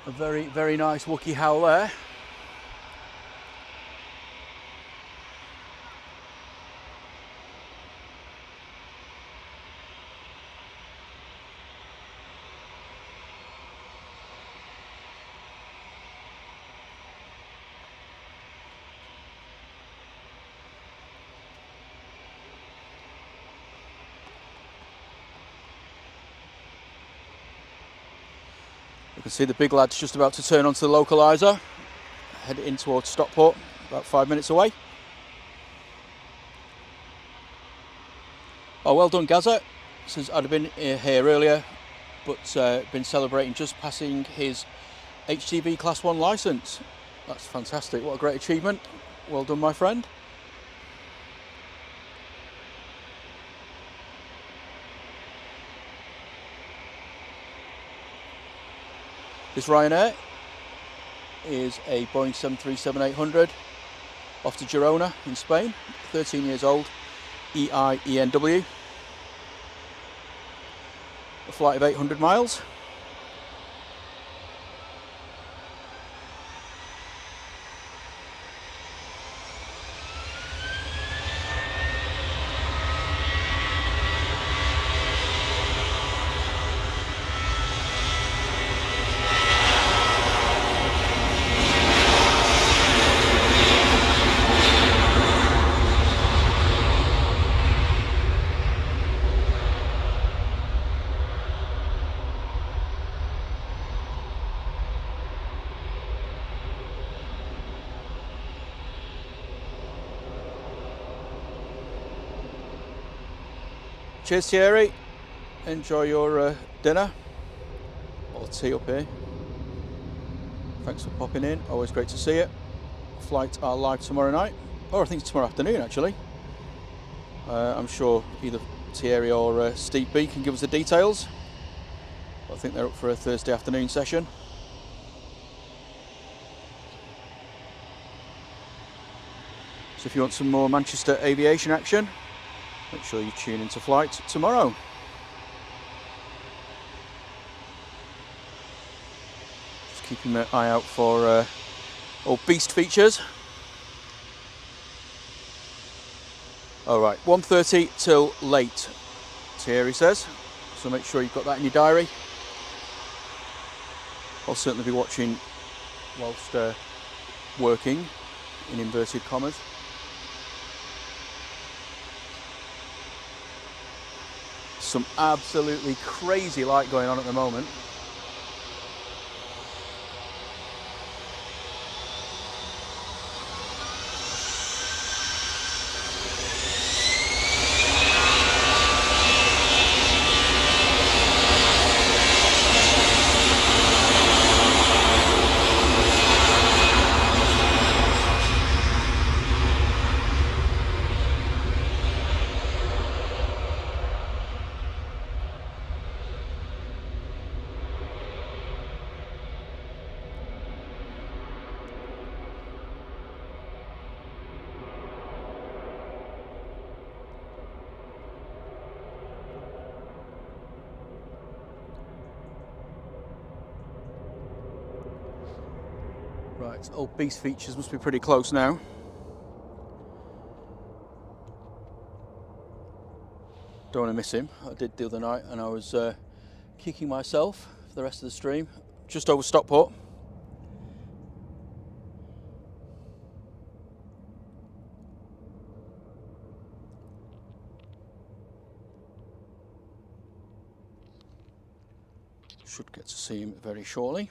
A: A very, very nice Wookiee howl there. You can see the big lad's just about to turn onto the localizer, head in towards Stockport, about 5 minutes away. Oh, well done, Gaza. Says I'd have been here earlier, but been celebrating just passing his HGV Class 1 licence. That's fantastic. What a great achievement. Well done, my friend. This Ryanair is a Boeing 737-800 off to Girona in Spain, 13 years old, EIENW, a flight of 800 miles. Cheers, Thierry. Enjoy your dinner or tea up here. Thanks for popping in. Always great to see you. Flights are live tomorrow night, or I think it's tomorrow afternoon actually. I'm sure either Thierry or Steve B can give us the details. I think they're up for a Thursday afternoon session. So if you want some more Manchester aviation action, make sure you tune into flight tomorrow. Just keeping an eye out for old beast features. Alright, 1:30 till late, Thierry says, so make sure you've got that in your diary. I'll certainly be watching whilst working, in inverted commas. Some absolutely crazy light going on at the moment. Right, old beast features must be pretty close now. Don't want to miss him. I did the other night and I was kicking myself for the rest of the stream. Just over Stockport. Should get to see him very shortly.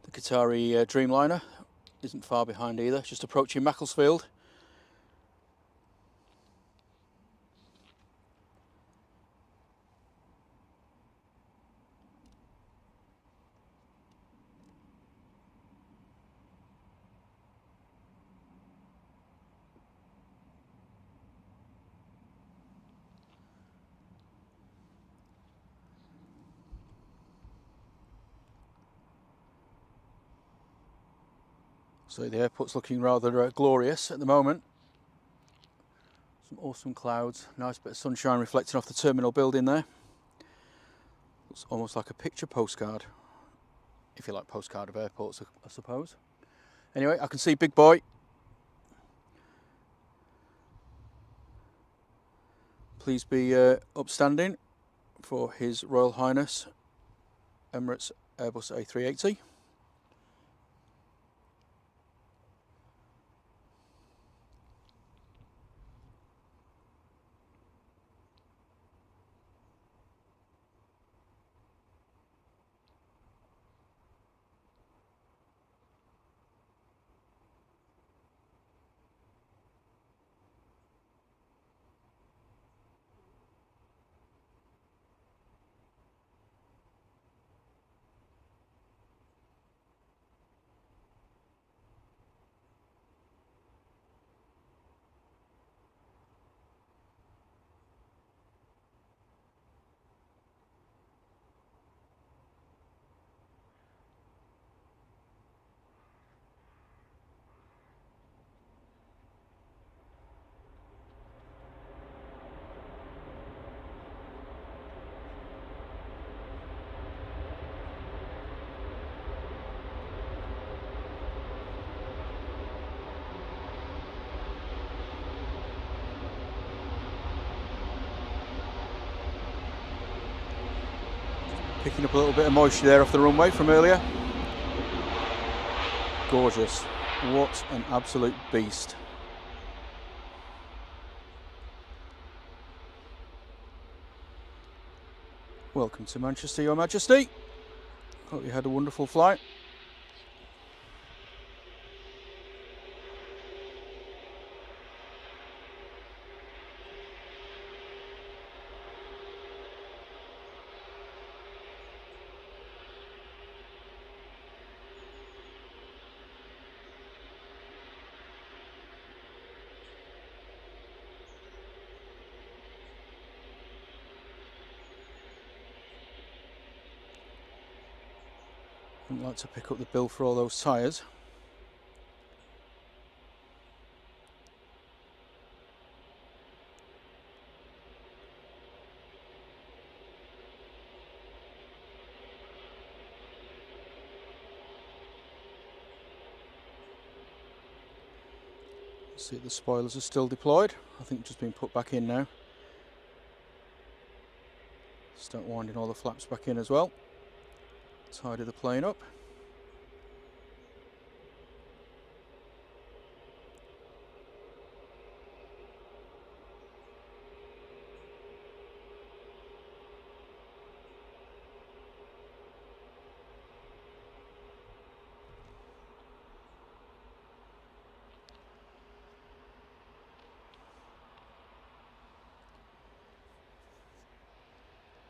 A: The Qatari Dreamliner isn't far behind either, just approaching Macclesfield. So the airport's looking rather glorious at the moment. Some awesome clouds, nice bit of sunshine reflecting off the terminal building there. Looks almost like a picture postcard, if you like postcard of airports, I suppose. Anyway, I can see Big Boy. Please be upstanding for His Royal Highness Emirates A380. Picking up a little bit of moisture there off the runway from earlier. Gorgeous. What an absolute beast. Welcome to Manchester, Your Majesty. Hope you had a wonderful flight. Wouldn't like to pick up the bill for all those tyres. See, the spoilers are still deployed. I think just been put back in now. Start winding all the flaps back in as well. Tidy the plane up.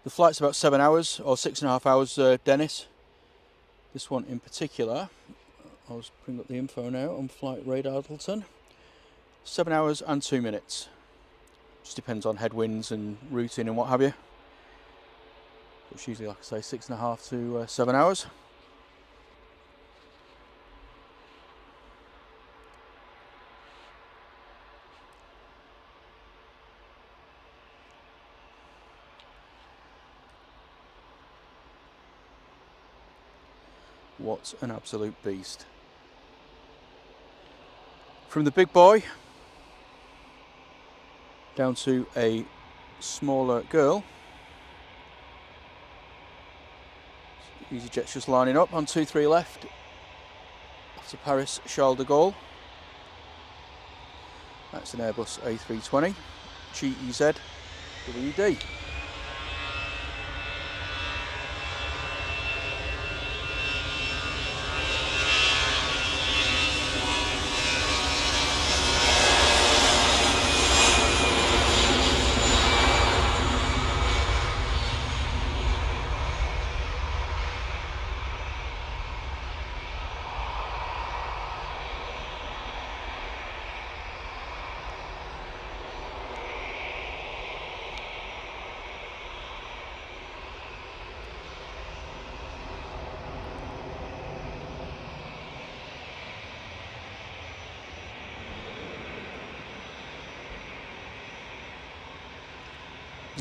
A: The flight's about 7 hours, or 6.5 hours, Dennis. This one in particular, I'll just bring up the info now on Flight Radar Adleton. 7 hours and 2 minutes. Just depends on headwinds and routing and what have you. It's usually, like I say, 6.5 to 7 hours. What an absolute beast. From the big boy down to a smaller girl. EasyJet's just lining up on 2-3 left. Off to Paris Charles de Gaulle. That's an Airbus A320 GEZ WD.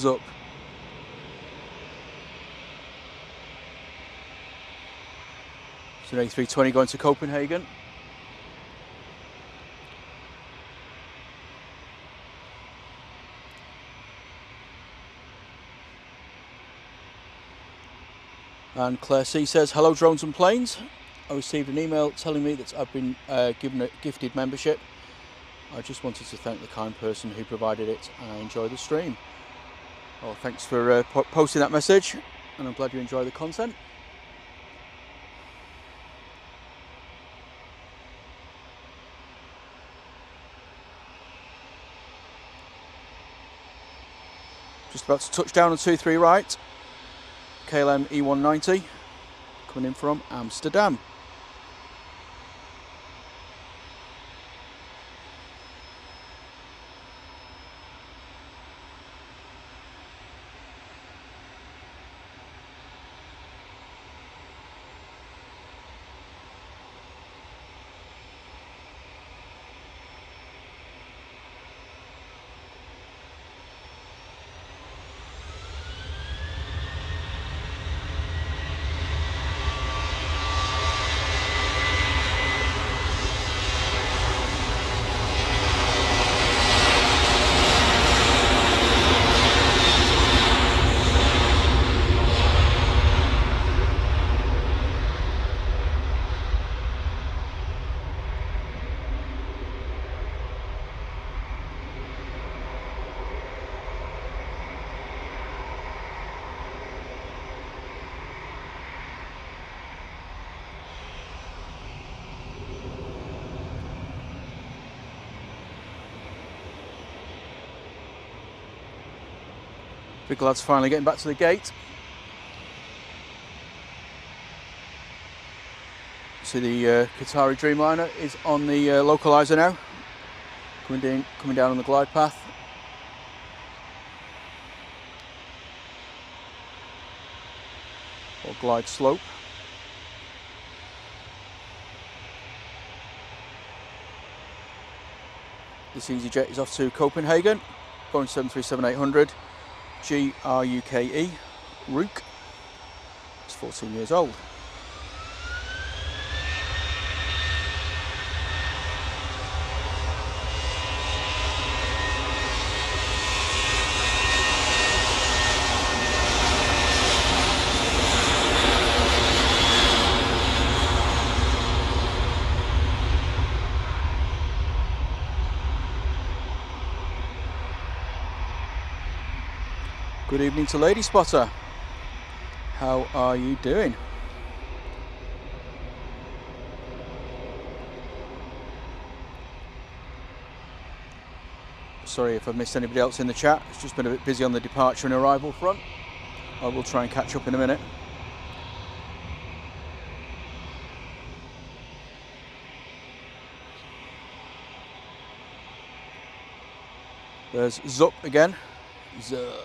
A: Up. It's an A320 going to Copenhagen. And Claire C says, hello drones and planes. I received an email telling me that I've been given a gifted membership. I just wanted to thank the kind person who provided it, and I enjoy the stream. Well, thanks for posting that message, and I'm glad you enjoy the content. Just about to touch down on 2-3 right. KLM E190 coming in from Amsterdam. Big lad's finally getting back to the gate. See the Qatari Dreamliner is on the localizer now, coming down on the glide path. Or glide slope. This EasyJet is off to Copenhagen, Boeing 737-800, GRUKE, Rook. It's 14 years old. Good evening to Lady Spotter. How are you doing? Sorry if I've missed anybody else in the chat. It's just been a bit busy on the departure and arrival front. I will try and catch up in a minute. There's Zup again. Zup.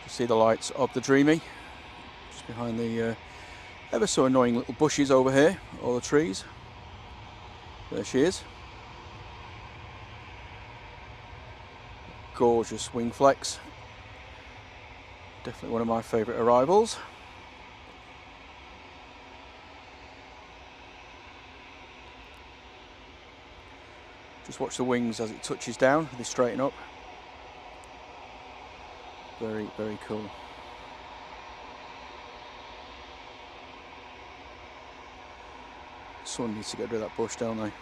A: See the lights of the Dreamy just behind the ever so annoying little bushes over here, all the trees. There she is. Gorgeous wing flex. Definitely one of my favourite arrivals. Just watch the wings as it touches down, they straighten up. Very, very cool. Someone needs to get rid of that bush, don't they?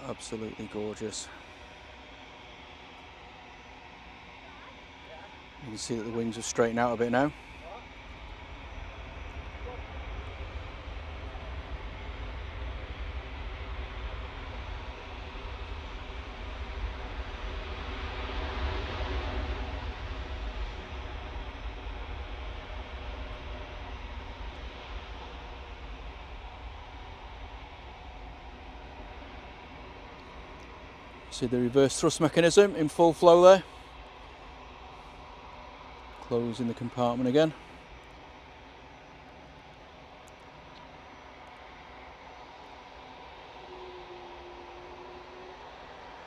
A: Absolutely gorgeous. You can see that the wings have straightened out a bit now. See the reverse thrust mechanism in full flow there. Closing the compartment again.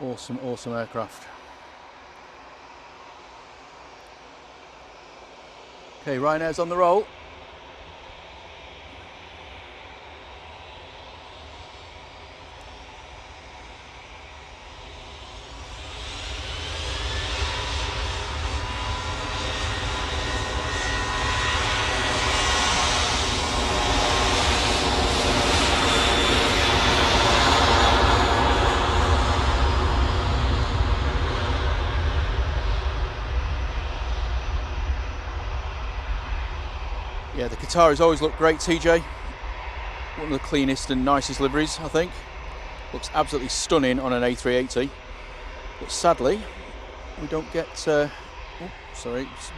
A: Awesome, awesome aircraft. Okay, Ryanair's on the roll. Yeah, the Qataris always look great, TJ. One of the cleanest and nicest liveries, I think. Looks absolutely stunning on an A380. But sadly, we don't get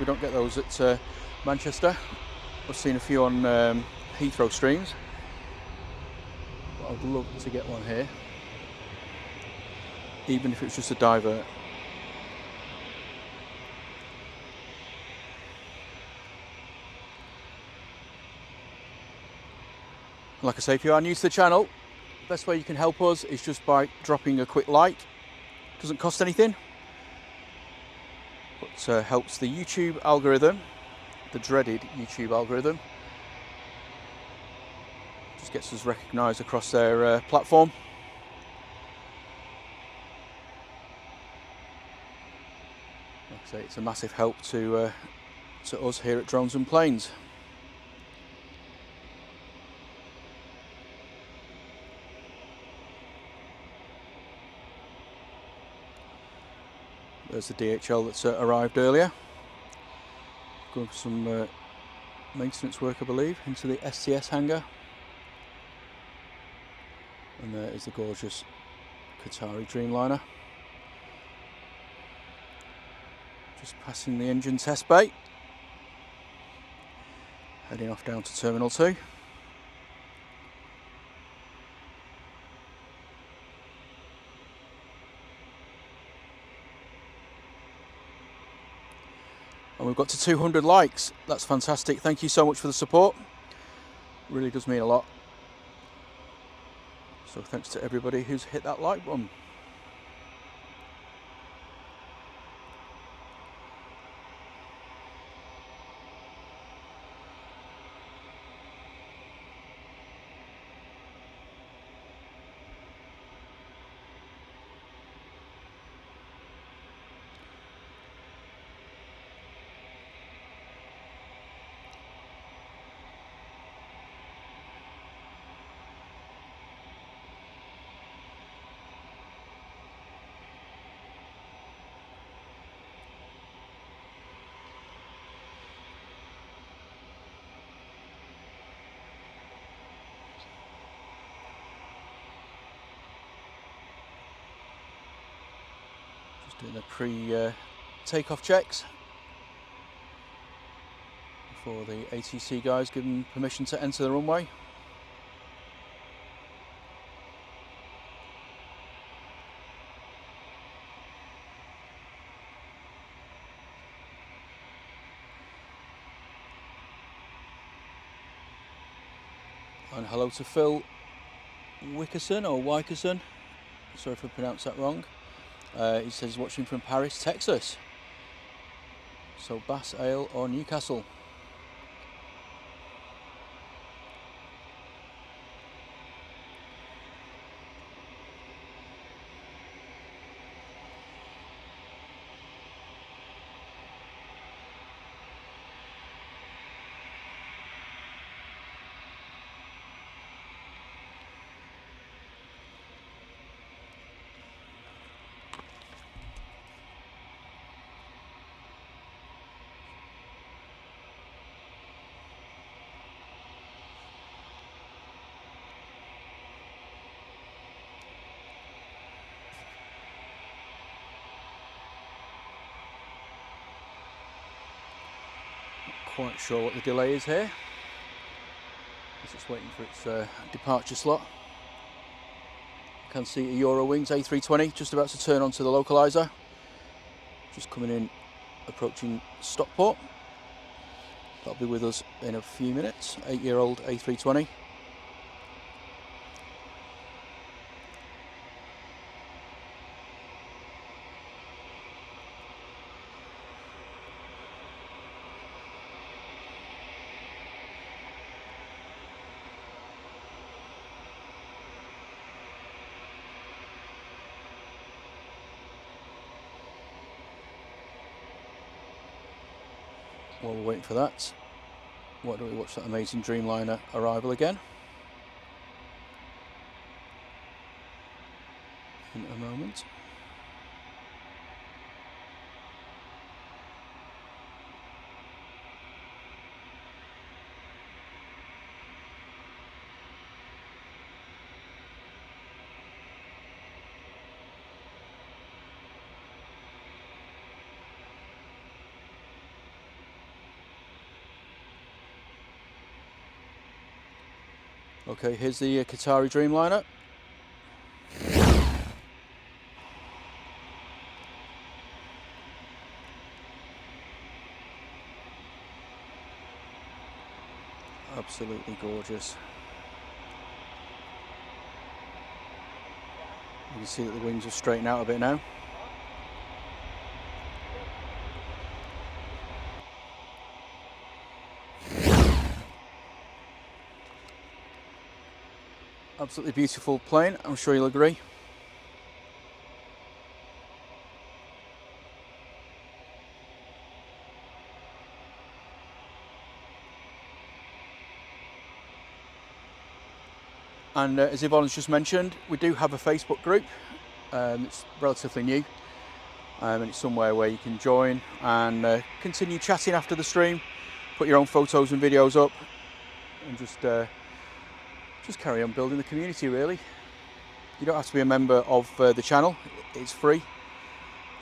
A: we don't get those at Manchester. I've seen a few on Heathrow streams. But I'd love to get one here, even if it's just a divert. Like I say, if you are new to the channel, the best way you can help us is just by dropping a quick like. It doesn't cost anything, but helps the YouTube algorithm, the dreaded YouTube algorithm. Just gets us recognised across their platform. Like I say, it's a massive help to us here at Drones and Planes. There's the DHL that's arrived earlier. Going for some maintenance work, I believe, into the STS hangar. And there is the gorgeous Qatari Dreamliner. Just passing the engine test bay. Heading off down to Terminal 2. we've got to 200 likes. That's fantastic. Thank you so much for the support. Really does mean a lot. So thanks to everybody who's hit that like button. Doing the pre-takeoff checks before the ATC guys give them permission to enter the runway. And hello to Phil Wickerson or Wykerson. Sorry if I pronounced that wrong. He says watching from Paris, Texas. So Bass Ale or Newcastle. Quite sure what the delay is here. It's just waiting for its departure slot. You can see a Eurowings A320 just about to turn onto the localizer. Just coming in, approaching Stockport. That'll be with us in a few minutes. 8-year-old A320. While we're waiting for that, why don't we watch that amazing Dreamliner arrival again in a moment. Okay, here's the Qatari Dreamliner. Absolutely gorgeous. You can see that the wings are straightened out a bit now. Absolutely beautiful plane, I'm sure you'll agree. And as Yvonne's just mentioned, we do have a Facebook group. It's relatively new, and it's somewhere where you can join and continue chatting after the stream, put your own photos and videos up, and just carry on building the community, really. You don't have to be a member of the channel, it's free.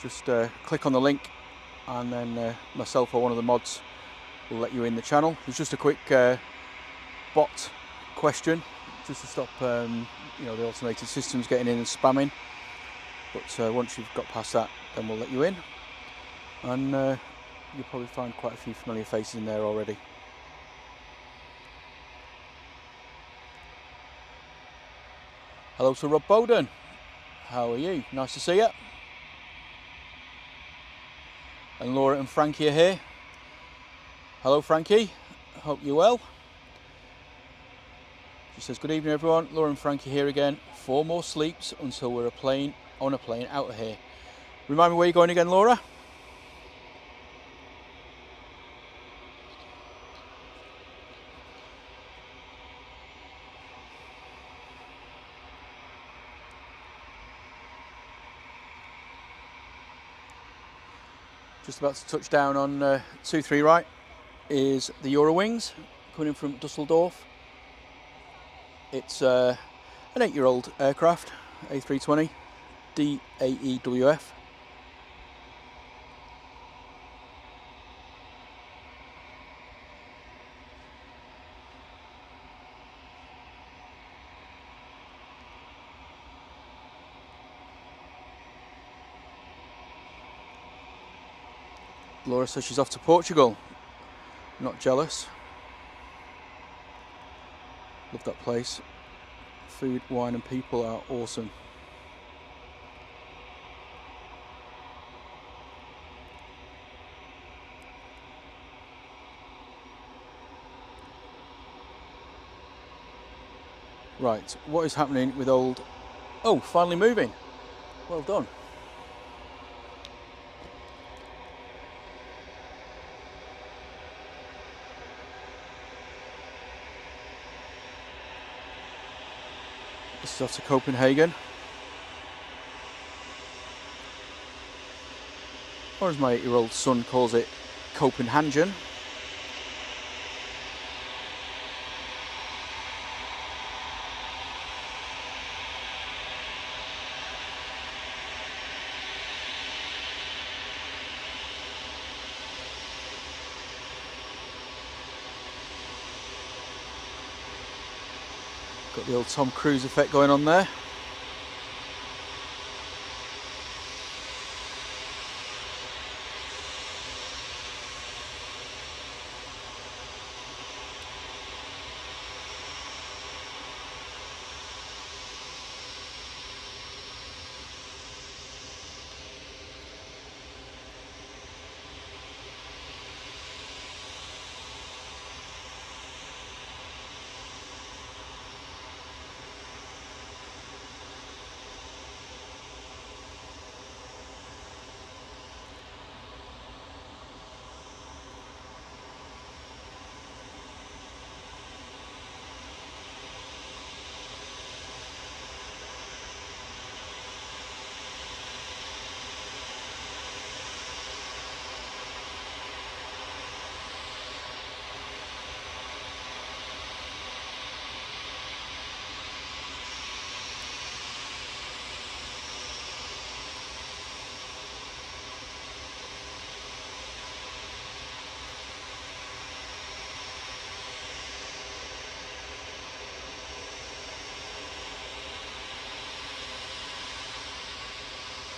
A: Just click on the link and then myself or one of the mods will let you in the channel. There's just a quick bot question just to stop you know, the automated systems getting in and spamming. But once you've got past that, then we'll let you in. And you'll probably find quite a few familiar faces in there already. Hello to Rob Bowden. How are you? Nice to see you. And Laura and Frankie are here. Hello Frankie, hope you're well. She says, good evening everyone, Laura and Frankie here again. 4 more sleeps until we're on a plane out of here. Remind me where you're going again, Laura? Just about to touch down on 2-3 right is the Eurowings coming in from Dusseldorf. It's an 8-year-old aircraft, A320, DAEWF. Laura says she's off to Portugal. Not jealous. Love that place. Food, wine and people are awesome. Right, what is happening with old... Oh, finally moving. Well done. This is off to Copenhagen. Or as my 8-year-old son calls it, Copenhagen. Got the old Tom Cruise effect going on there.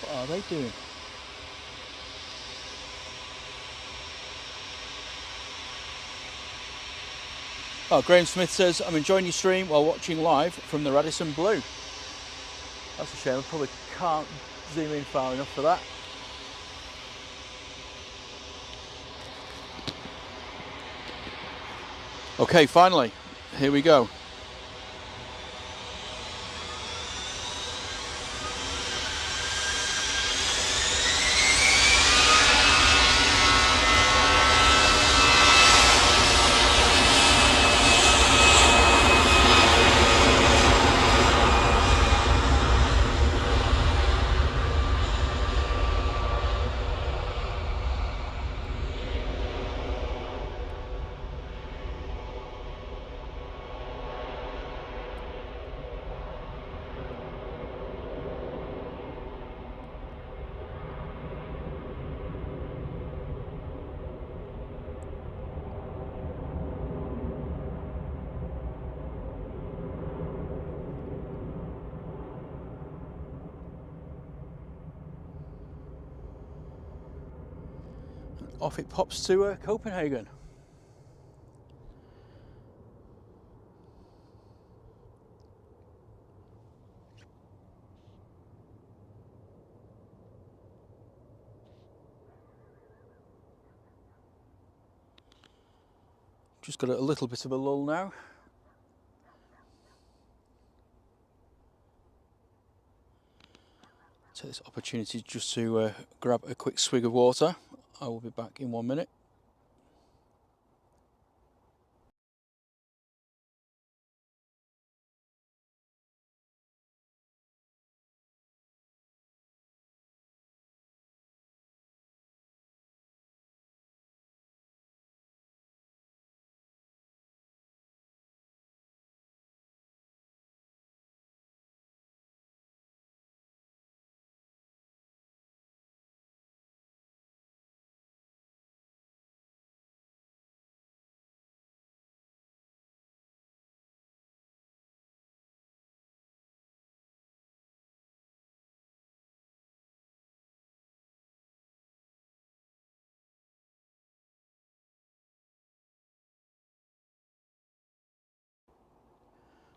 A: What are they doing? Oh, Graham Smith says, I'm enjoying your stream while watching live from the Radisson Blu. That's a shame, I probably can't zoom in far enough for that. Okay, finally, here we go. off it pops to Copenhagen. Just got a little bit of a lull now. Take this opportunity just to grab a quick swig of water. I will be back in 1 minute.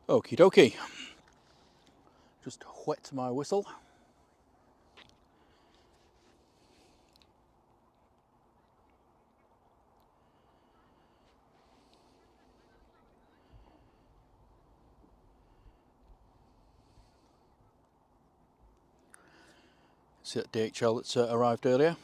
A: Okie dokie. Just whet my whistle. See that DHL that's arrived earlier.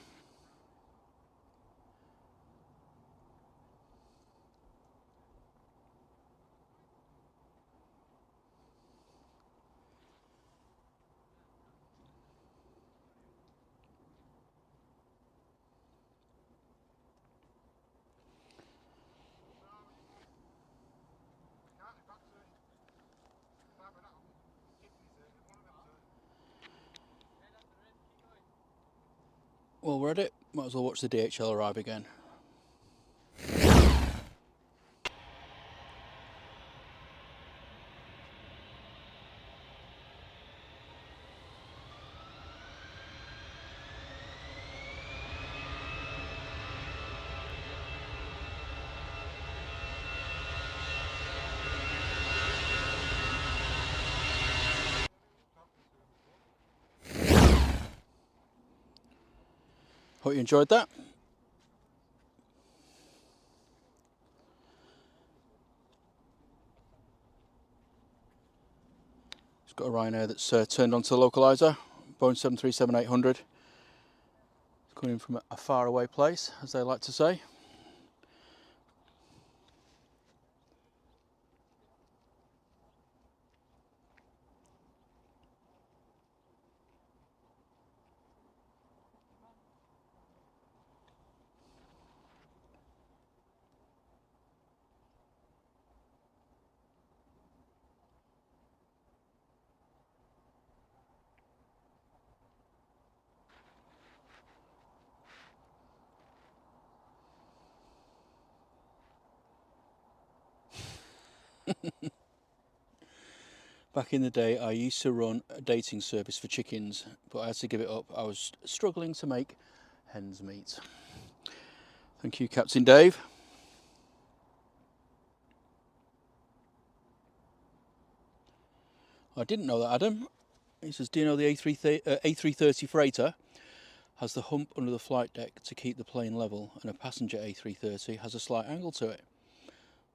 A: Well, we're at it. Might as well watch the DHL arrive again. Hope you enjoyed that. It's got a Ryanair that's turned onto the localizer, Boeing 737-800. It's coming from a faraway place, as they like to say. Back in the day, I used to run a dating service for chickens, but I had to give it up. I was struggling to make hens meat. Thank you, Captain Dave. I didn't know that, Adam. He says, do you know the A330 freighter has the hump under the flight deck to keep the plane level, and a passenger A330 has a slight angle to it?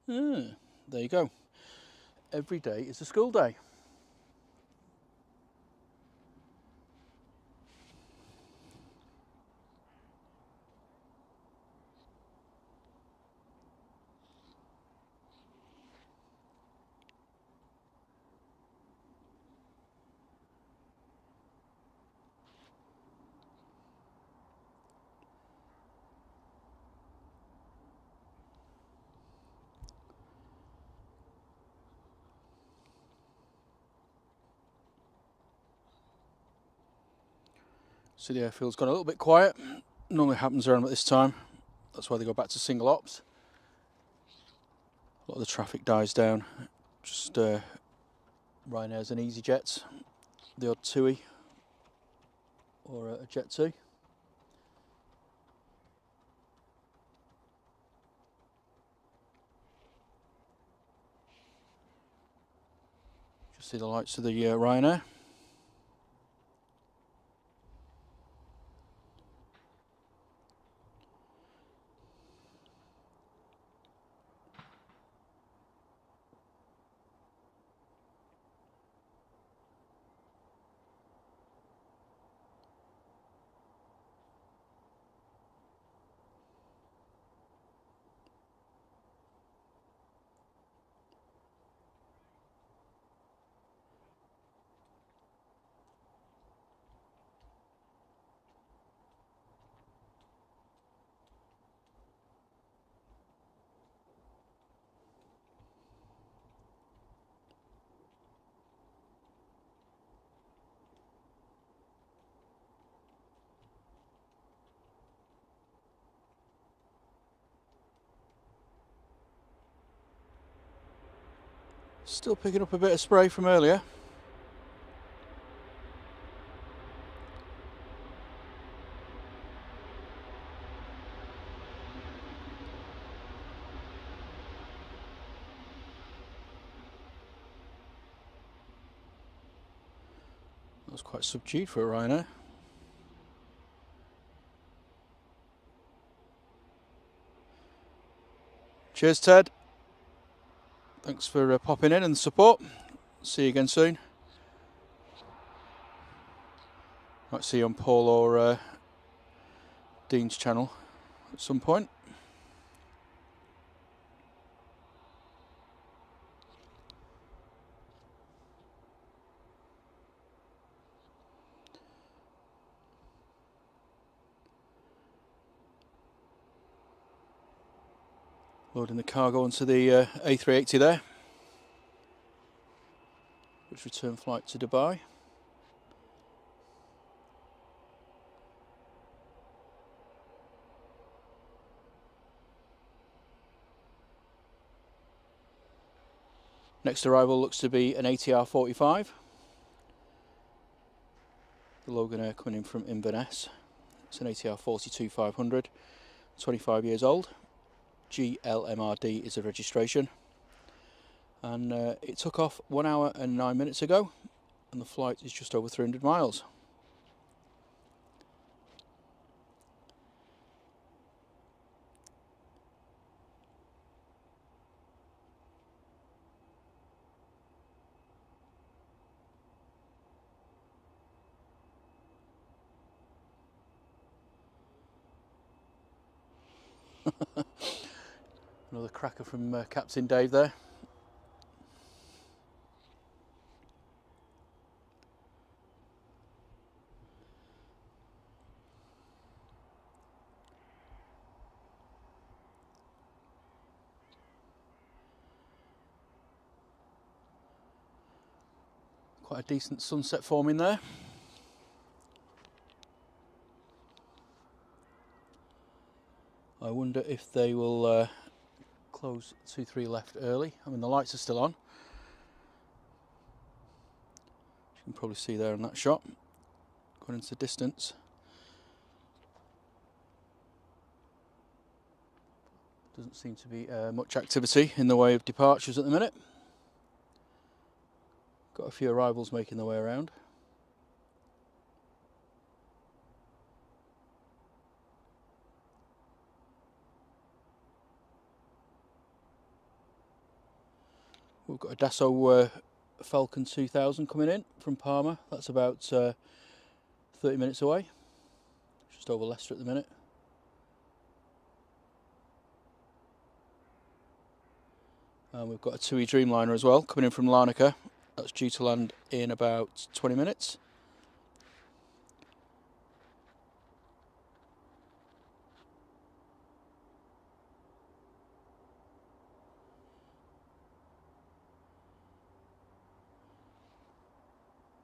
A: There you go. Every day is a school day. So the airfield's gone a little bit quiet. Normally happens around about this time. That's why they go back to single ops. A lot of the traffic dies down. Just Ryanairs and EasyJets, the odd TUI or a Jet 2. See the lights of the Ryanair. Still picking up a bit of spray from earlier. That was quite subdued for a Ryanair. Cheers, Ted. Thanks for popping in and the support. See you again soon. Might see you on Paul or Dean's channel at some point. Loading the cargo onto the A380 there, which return flight to Dubai. Next arrival looks to be an ATR 45. The Logan Air coming in from Inverness. It's an ATR 42-500, 25 years old. GLMRD is the registration, and it took off 1 hour and 9 minutes ago, and the flight is just over 300 miles. Another cracker from Captain Dave there. Quite a decent sunset forming there. I wonder if they will close 2-3 left early. I mean, the lights are still on. You can probably see there in that shot, going into the distance. Doesn't seem to be much activity in the way of departures at the minute. Got a few arrivals making their way around. We've got a Dassault Falcon 2000 coming in from Parma. That's about 30 minutes away. Just over Leicester at the minute. And we've got a TUI Dreamliner as well coming in from Larnaca. That's due to land in about 20 minutes.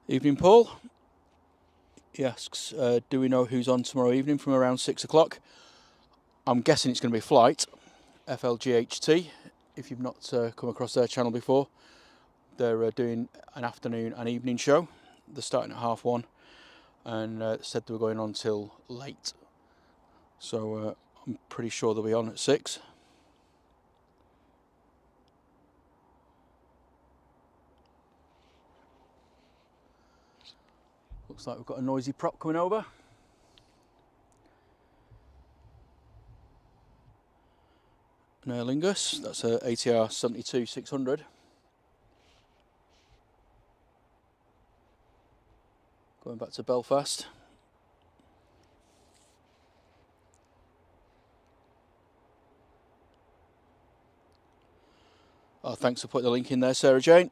A: Evening, Paul. He asks, do we know who's on tomorrow evening from around 6 o'clock? I'm guessing it's going to be Flight, FLGHT. If you've not come across their channel before, they're doing an afternoon and evening show. They're starting at 1:30 and said they were going on till late. So I'm pretty sure they'll be on at 6. Looks like we've got a noisy prop coming over. An Aer Lingus, that's a ATR 72-600. Going back to Belfast. Oh, thanks for putting the link in there, Sarah Jane.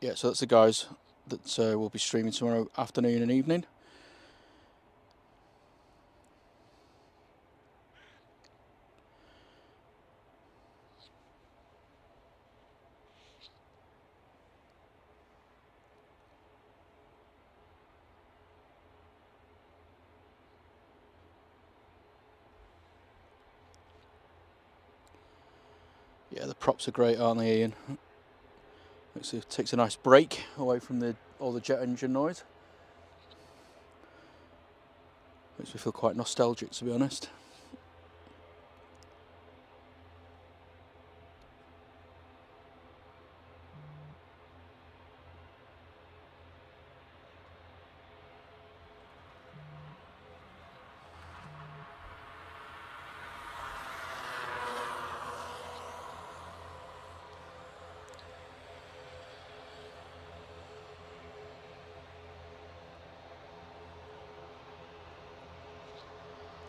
A: Yeah, so that's the guys that will be streaming tomorrow afternoon and evening. Yeah, the props are great, aren't they, Ian? It takes a nice break away from all the jet engine noise. Makes me feel quite nostalgic, to be honest.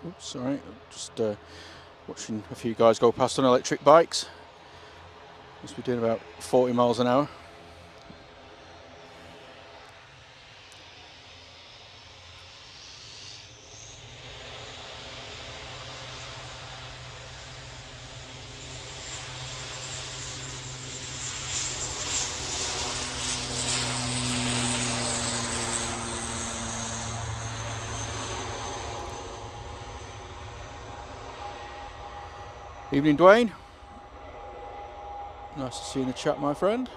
A: Oops, sorry, just watching a few guys go past on electric bikes. Must be doing about 40 miles an hour. Evening, Dwayne. Nice to see you in the chat, my friend.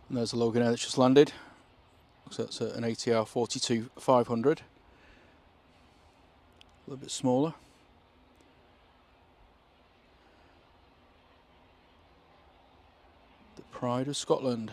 A: And there's a Logan Air that's just landed. So that's an ATR 42-500. A little bit smaller. The Pride of Scotland.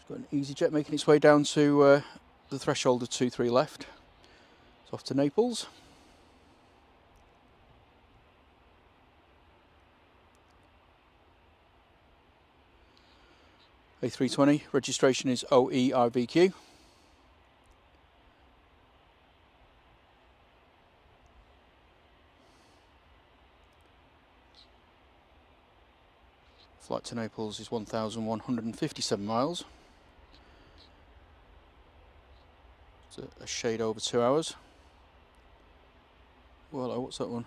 A: Got an EasyJet making its way down to the threshold of 2-3 left. It's off to Naples. A320, registration is OEIVQ. Flight to Naples is 1,157 miles. It's a shade over 2 hours. Well, what's that one?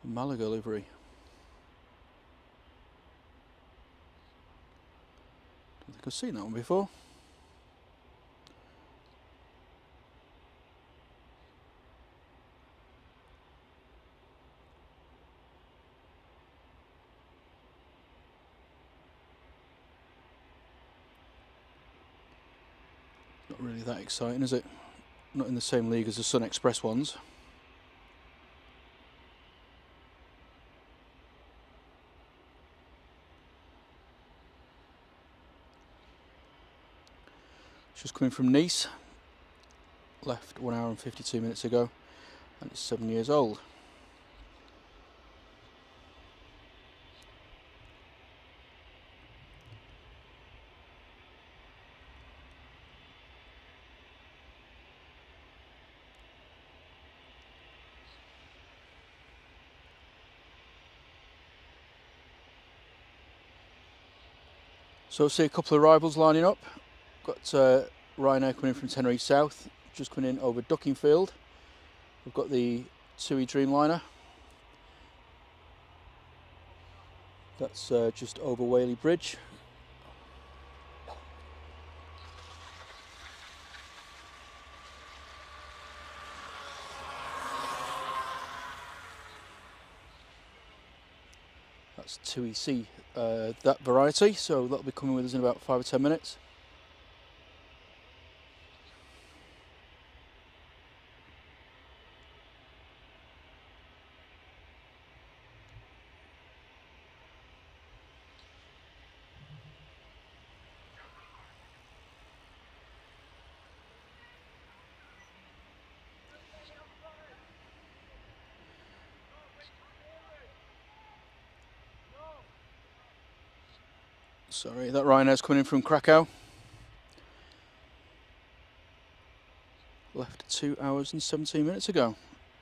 A: Malaga livery. Don't think I've seen that one before. Not really that exciting, is it? Not in the same league as the Sun Express ones. Just coming from Nice. Left 1 hour and 52 minutes ago, and it's 7 years old. So I see a couple of rivals lining up. Got Ryanair coming in from Tenerife South, just coming in over Duckingfield. We've got the Saudi Dreamliner. That's just over Whaley Bridge. That's 2EC, that variety, so that'll be coming with us in about 5 or 10 minutes. Sorry, that Ryanair's coming in from Krakow. Left 2 hours and 17 minutes ago.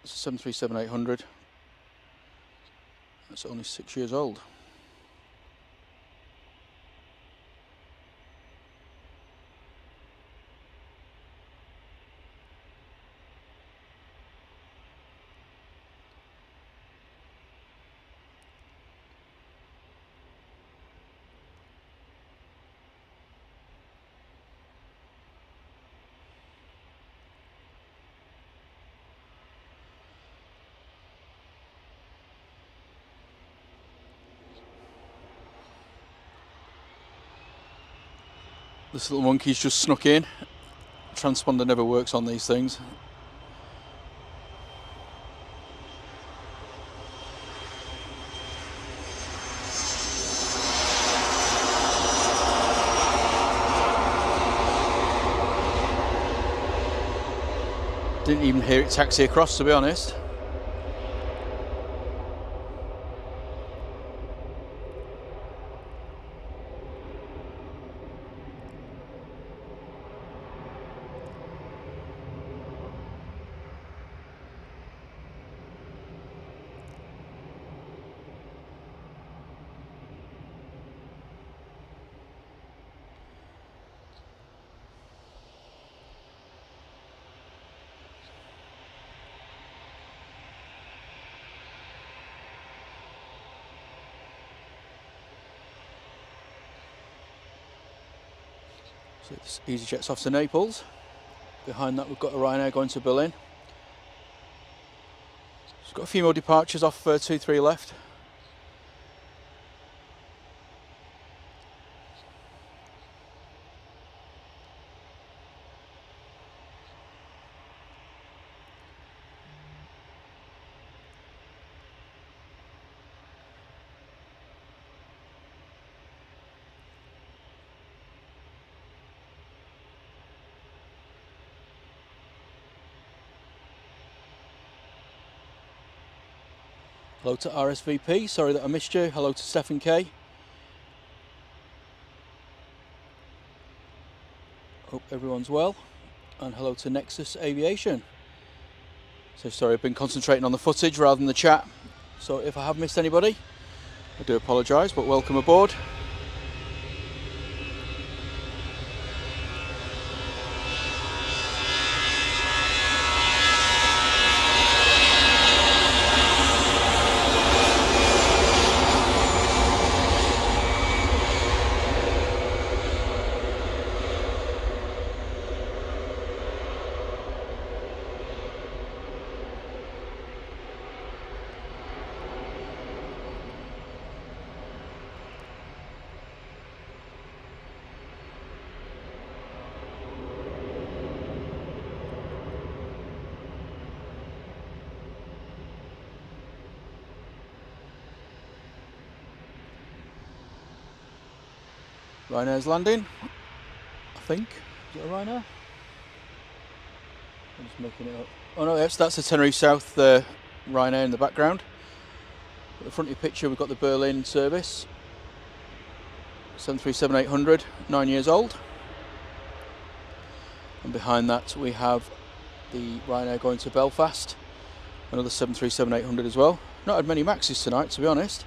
A: It's a 737-800. That's only 6 years old. This little monkey's just snuck in. Transponder never works on these things. Didn't even hear it taxi across, to be honest. So it's EasyJet's off to Naples. Behind that we've got a Ryanair going to Berlin. It's got a few more departures off 2-3 left. Hello to RSVP, sorry that I missed you. Hello to Stephen K. Hope everyone's well. And hello to Nexus Aviation. So sorry, I've been concentrating on the footage rather than the chat. So if I have missed anybody, I do apologise, but welcome aboard. Ryanair's landing, I think. Is it a Ryanair? I'm just making it up. Oh no, yes, that's the Tenerife South Ryanair in the background. At the front of your picture we've got the Berlin service. 737-800, 9 years old. And behind that we have the Ryanair going to Belfast. Another 737-800 as well. Not had many Maxes tonight, to be honest.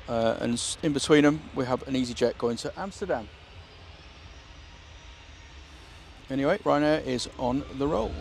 A: and in between them we have an EasyJet going to Amsterdam. Anyway, Ryanair is on the roll.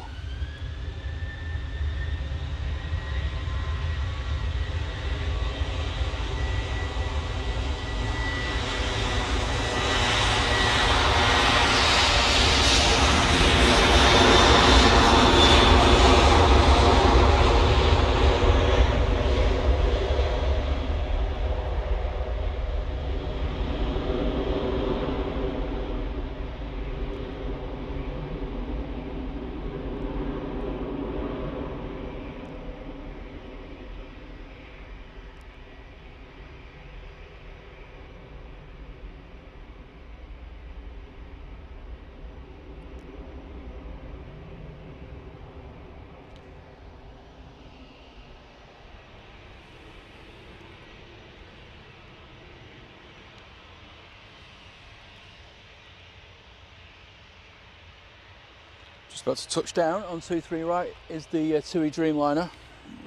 A: Just about to touch down on 23 right is the TUI Dreamliner.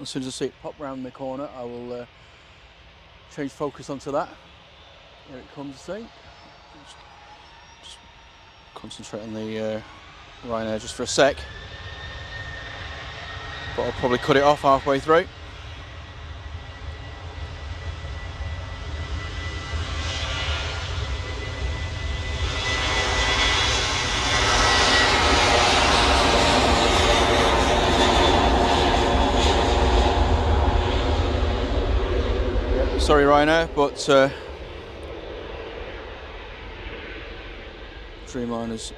A: As soon as I see it pop round the corner, I will change focus onto that. Here it comes, I think. Just concentrate on the Ryanair just for a sec. But I'll probably cut it off halfway through. Sorry Ryanair, but Dreamliner's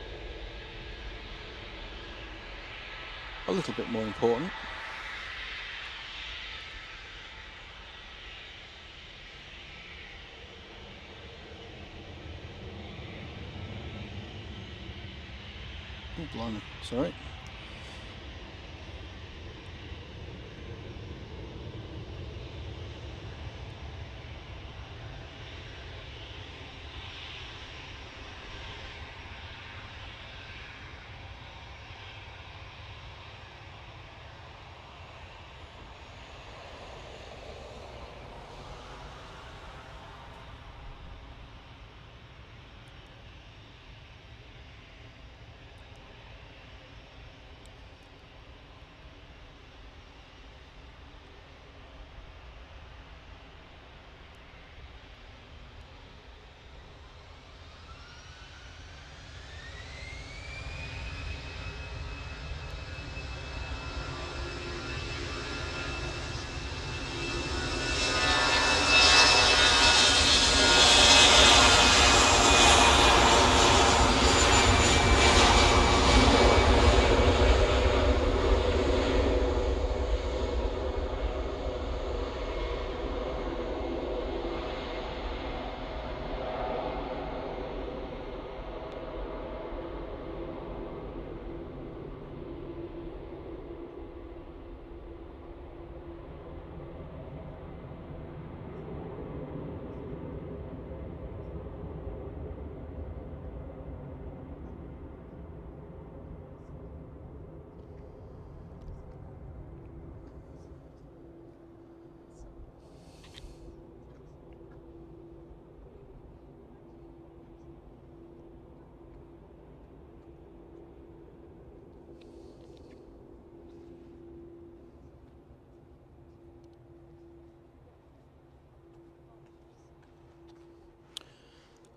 A: a little bit more important. Oh, blimey, sorry.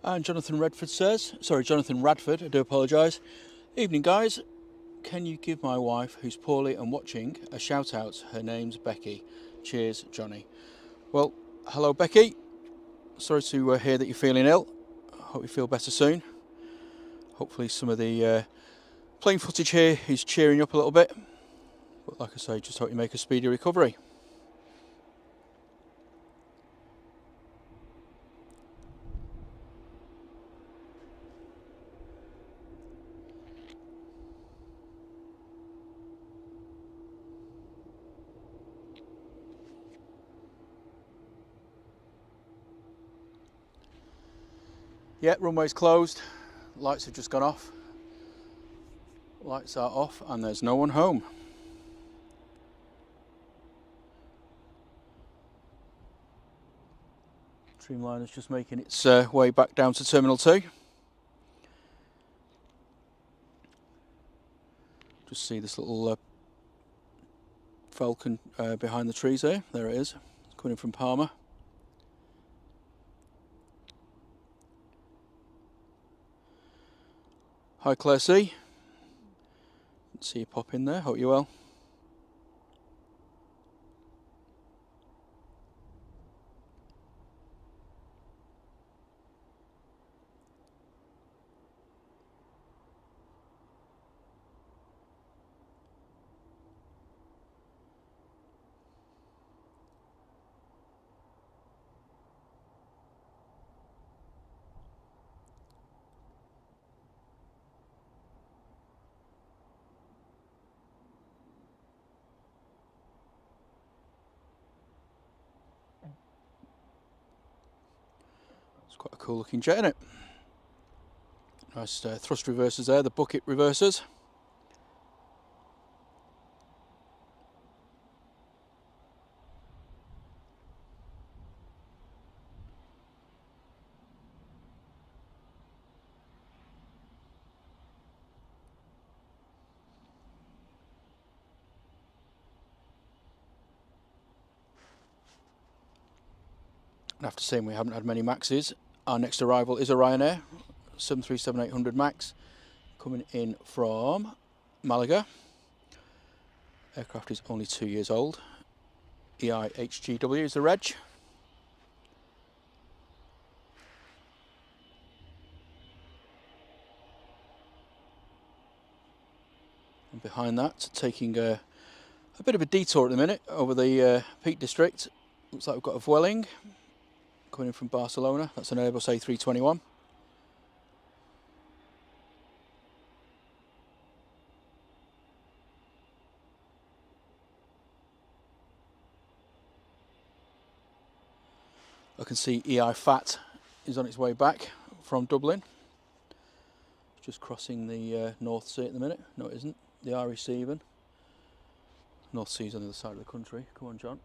A: And Jonathan Radford, I do apologise. Evening guys, can you give my wife, who's poorly and watching, a shout out? Her name's Becky. Cheers, Johnny. Well, hello Becky. Sorry to hear that you're feeling ill. I hope you feel better soon. Hopefully some of the plane footage here is cheering you up a little bit. But like I say, just hope you make a speedy recovery. Yeah, runway's closed, lights have just gone off, lights are off and there's no one home. Dreamliner's just making its way back down to Terminal 2. Just see this little Falcon behind the trees there. There it is. It's coming in from Palmer. Hi Claire C. See you pop in there. Hope you're well. It's quite a cool looking jet, isn't it? Nice thrust reversers there, the bucket reversers. And after saying we haven't had many Maxes, our next arrival is a Ryanair 737-800 Max coming in from Malaga. Aircraft is only 2 years old. EIHGW is the reg. And behind that, taking a bit of a detour at the minute over the Peak District. Looks like we've got a Vueling coming in from Barcelona. That's an Airbus A321. I can see EI FAT is on its way back from Dublin. Just crossing the North Sea at the minute. No, it isn't. The Irish Sea even. North Sea's on the other side of the country. Come on, John.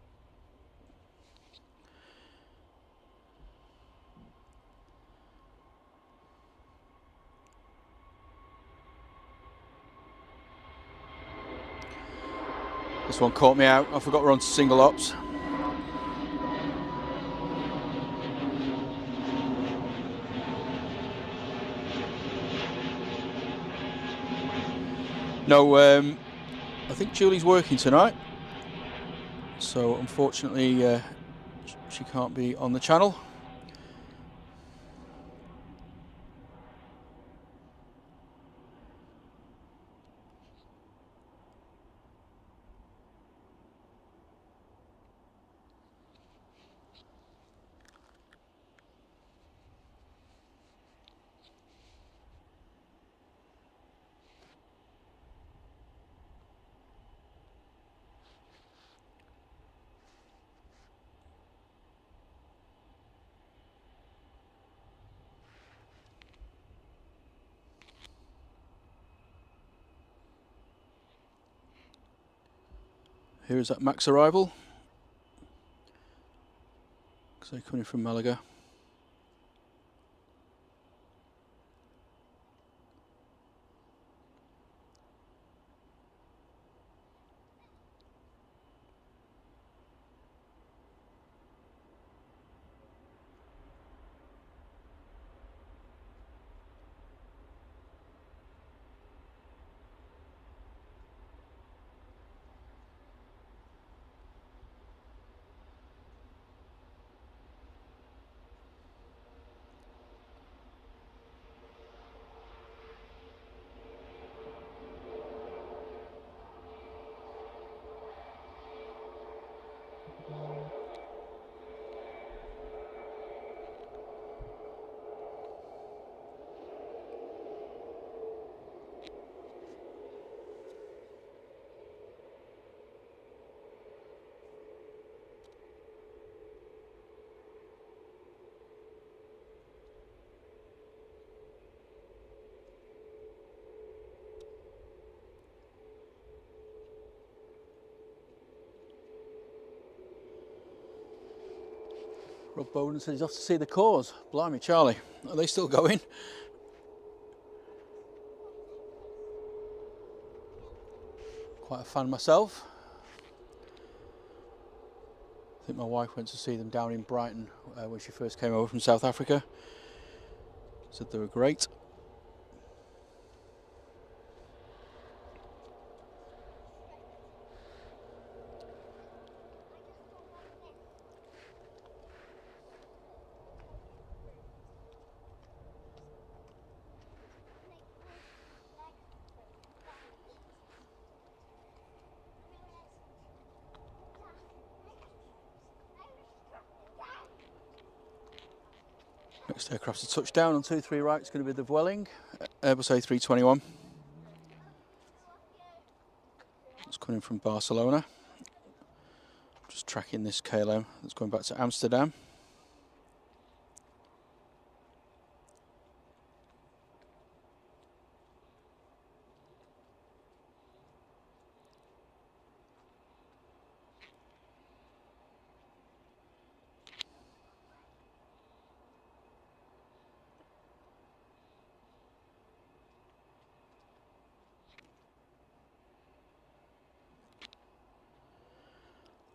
A: This one caught me out. I forgot we're on to single ops. No, I think Julie's working tonight, so unfortunately she can't be on the channel. Here is that Max arrival. So coming from Malaga. Rob Bowden said he's off to see the cause. Blimey, Charlie, are they still going? Quite a fan myself. I think my wife went to see them down in Brighton when she first came over from South Africa. Said they were great. Next aircraft's a touchdown on 23 right. It's going to be the Vueling, Airbus A321. It's coming from Barcelona. Just tracking this KLM that's going back to Amsterdam.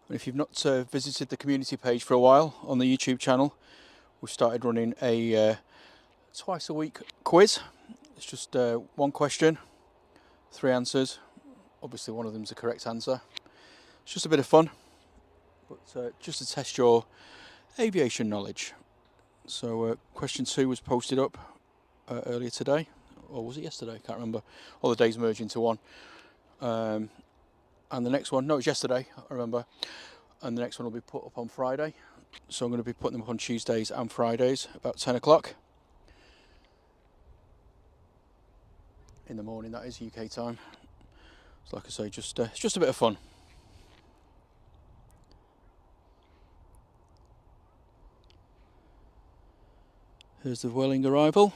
A: And if you've not visited the community page for a while on the YouTube channel, we've started running a twice a week quiz. It's just one question, 3 answers. Obviously one of them's the correct answer. It's just a bit of fun, but just to test your aviation knowledge. So question 2 was posted up earlier today, or was it yesterday? I can't remember. All the days merge into one. And the next one, no, it was yesterday, I remember. And the next one will be put up on Friday. So I'm going to be putting them up on Tuesdays and Fridays, about 10 o'clock. In the morning, that is, UK time. So like I say, it's just a bit of fun. Here's the Vueling arrival.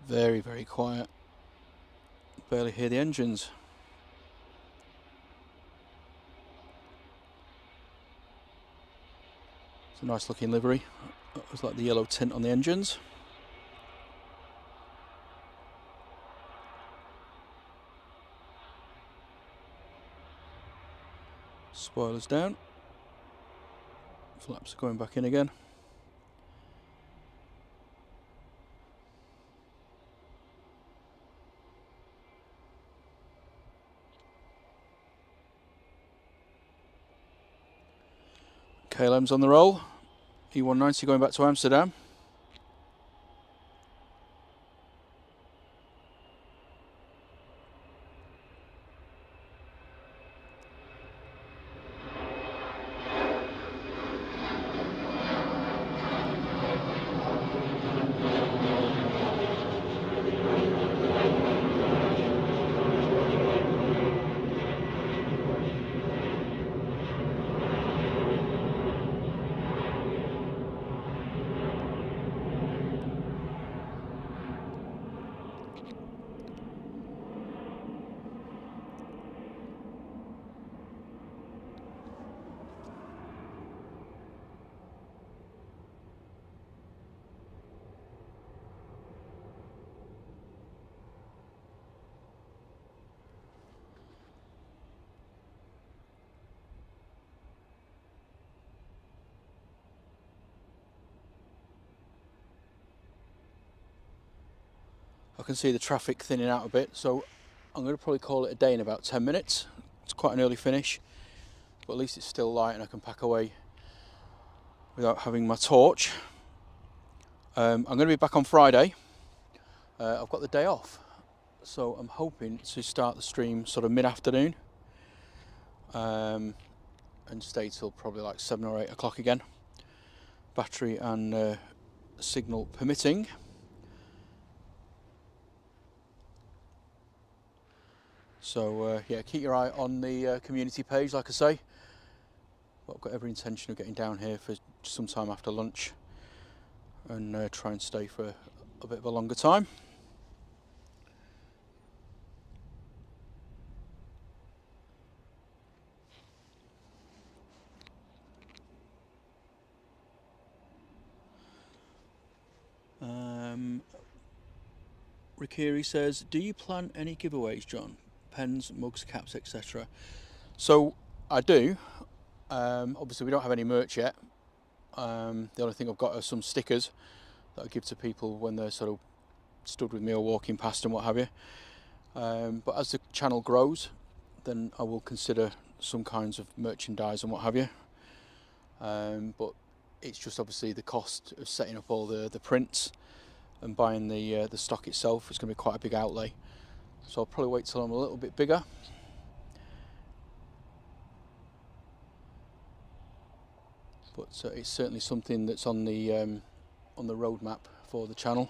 A: Very, very quiet. Barely hear the engines. It's a nice looking livery. It's like the yellow tint on the engines. Spoilers down. Flaps are going back in again. KLM's on the roll. E190 going back to Amsterdam. I can see the traffic thinning out a bit, so I'm going to probably call it a day in about 10 minutes. It's quite an early finish, but at least it's still light and I can pack away without having my torch. I'm going to be back on Friday I've got the day off, so I'm hoping to start the stream sort of mid-afternoon and stay till probably like 7 or 8 o'clock again, battery and signal permitting. So yeah, keep your eye on the community page, like I say. But I've got every intention of getting down here for some time after lunch and try and stay for a bit of a longer time. Rikiri says, do you plan any giveaways, John? Pens, mugs, caps, etc. So I do. Obviously we don't have any merch yet. The only thing I've got are some stickers that I give to people when they're sort of stood with me or walking past and what have you. But as the channel grows, then I will consider some kinds of merchandise and what have you. But it's just obviously the cost of setting up all the prints and buying the stock itself. It's going to be quite a big outlay, so I'll probably wait till I'm a little bit bigger. But it's certainly something that's on the roadmap for the channel.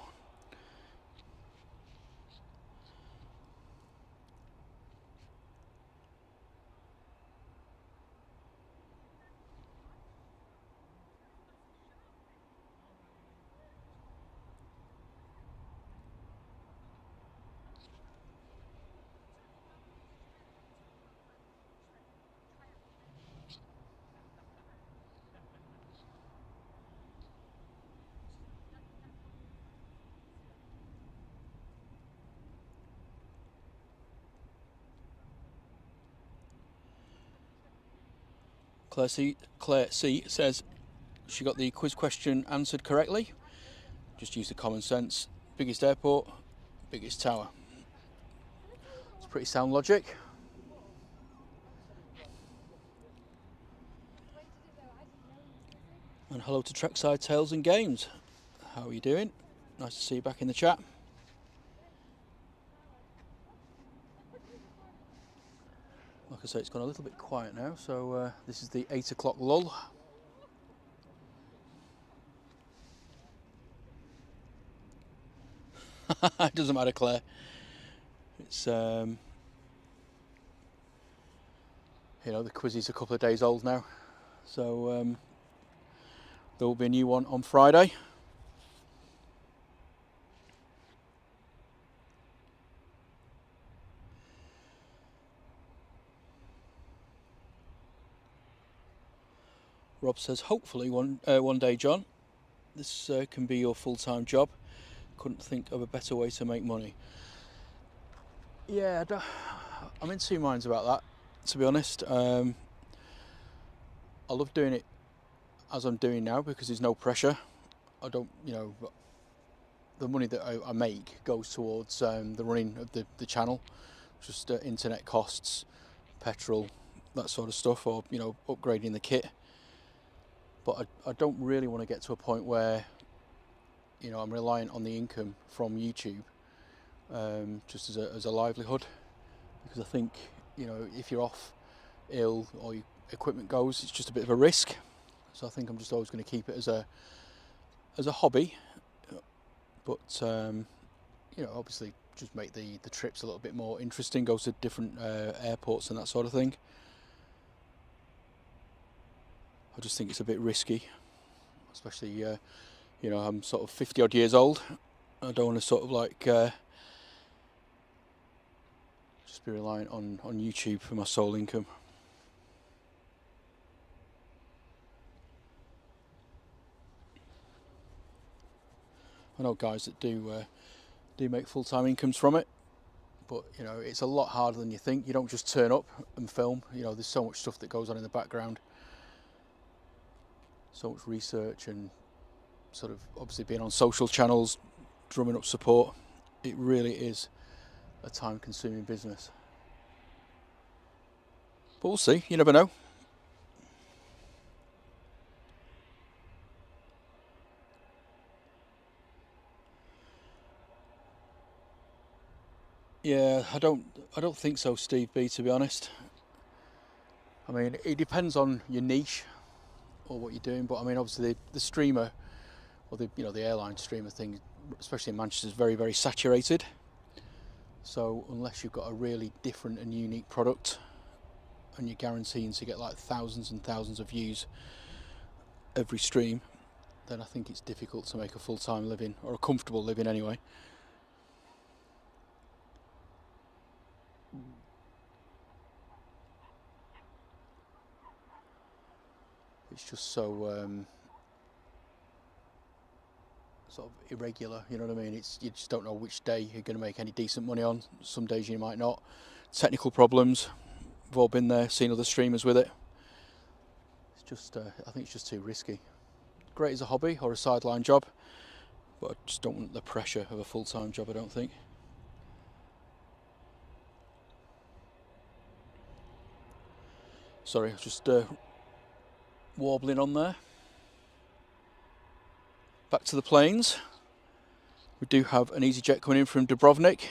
A: Claire C says she got the quiz question answered correctly. Just use the common sense. Biggest airport, biggest tower. It's pretty sound logic. And hello to Trackside Tales and Games. How are you doing? Nice to see you back in the chat. Like I say, it's gone a little bit quiet now, so this is the 8 o'clock lull. It doesn't matter, Claire. It's you know, the quiz is a couple of days old now, so there will be a new one on Friday. Rob says, hopefully one day, John, this can be your full-time job. Couldn't think of a better way to make money. Yeah, I'm in two minds about that, to be honest. I love doing it as I'm doing now because there's no pressure. I don't, you know, the money that I make goes towards the running of the channel, just internet costs, petrol, that sort of stuff, or, you know, upgrading the kit. But I don't really want to get to a point where, you know, I'm reliant on the income from YouTube just as a livelihood, because I think, you know, if you're off ill or your equipment goes, it's just a bit of a risk. So I think I'm just always going to keep it as a hobby, but you know, obviously just make the trips a little bit more interesting, go to different airports and that sort of thing. I just think it's a bit risky, especially you know, I'm sort of 50 odd years old. I don't want to sort of like just be reliant on YouTube for my sole income. I know guys that do make full-time incomes from it, but you know, it's a lot harder than you think. You don't just turn up and film. You know, there's so much stuff that goes on in the background, so much research, and sort of obviously being on social channels, drumming up support. It really is a time-consuming business. But we'll see. You never know. Yeah, I don't think so, Steve B, to be honest. I mean, it depends on your niche or what you're doing, but I mean, obviously the streamer, or the airline streamer thing, especially in Manchester, is very, very saturated. So unless you've got a really different and unique product and you're guaranteeing to get like thousands and thousands of views every stream, then I think it's difficult to make a full-time living, or a comfortable living anyway. It's just so sort of irregular, you know what I mean? You just don't know which day you're going to make any decent money on. Some days you might not. Technical problems, we've all been there, seen other streamers with it. It's just, I think it's just too risky. Great as a hobby or a sideline job, but I just don't want the pressure of a full-time job, I don't think. Sorry, I was just warbling on there. Back to the planes. We do have an EasyJet coming in from Dubrovnik.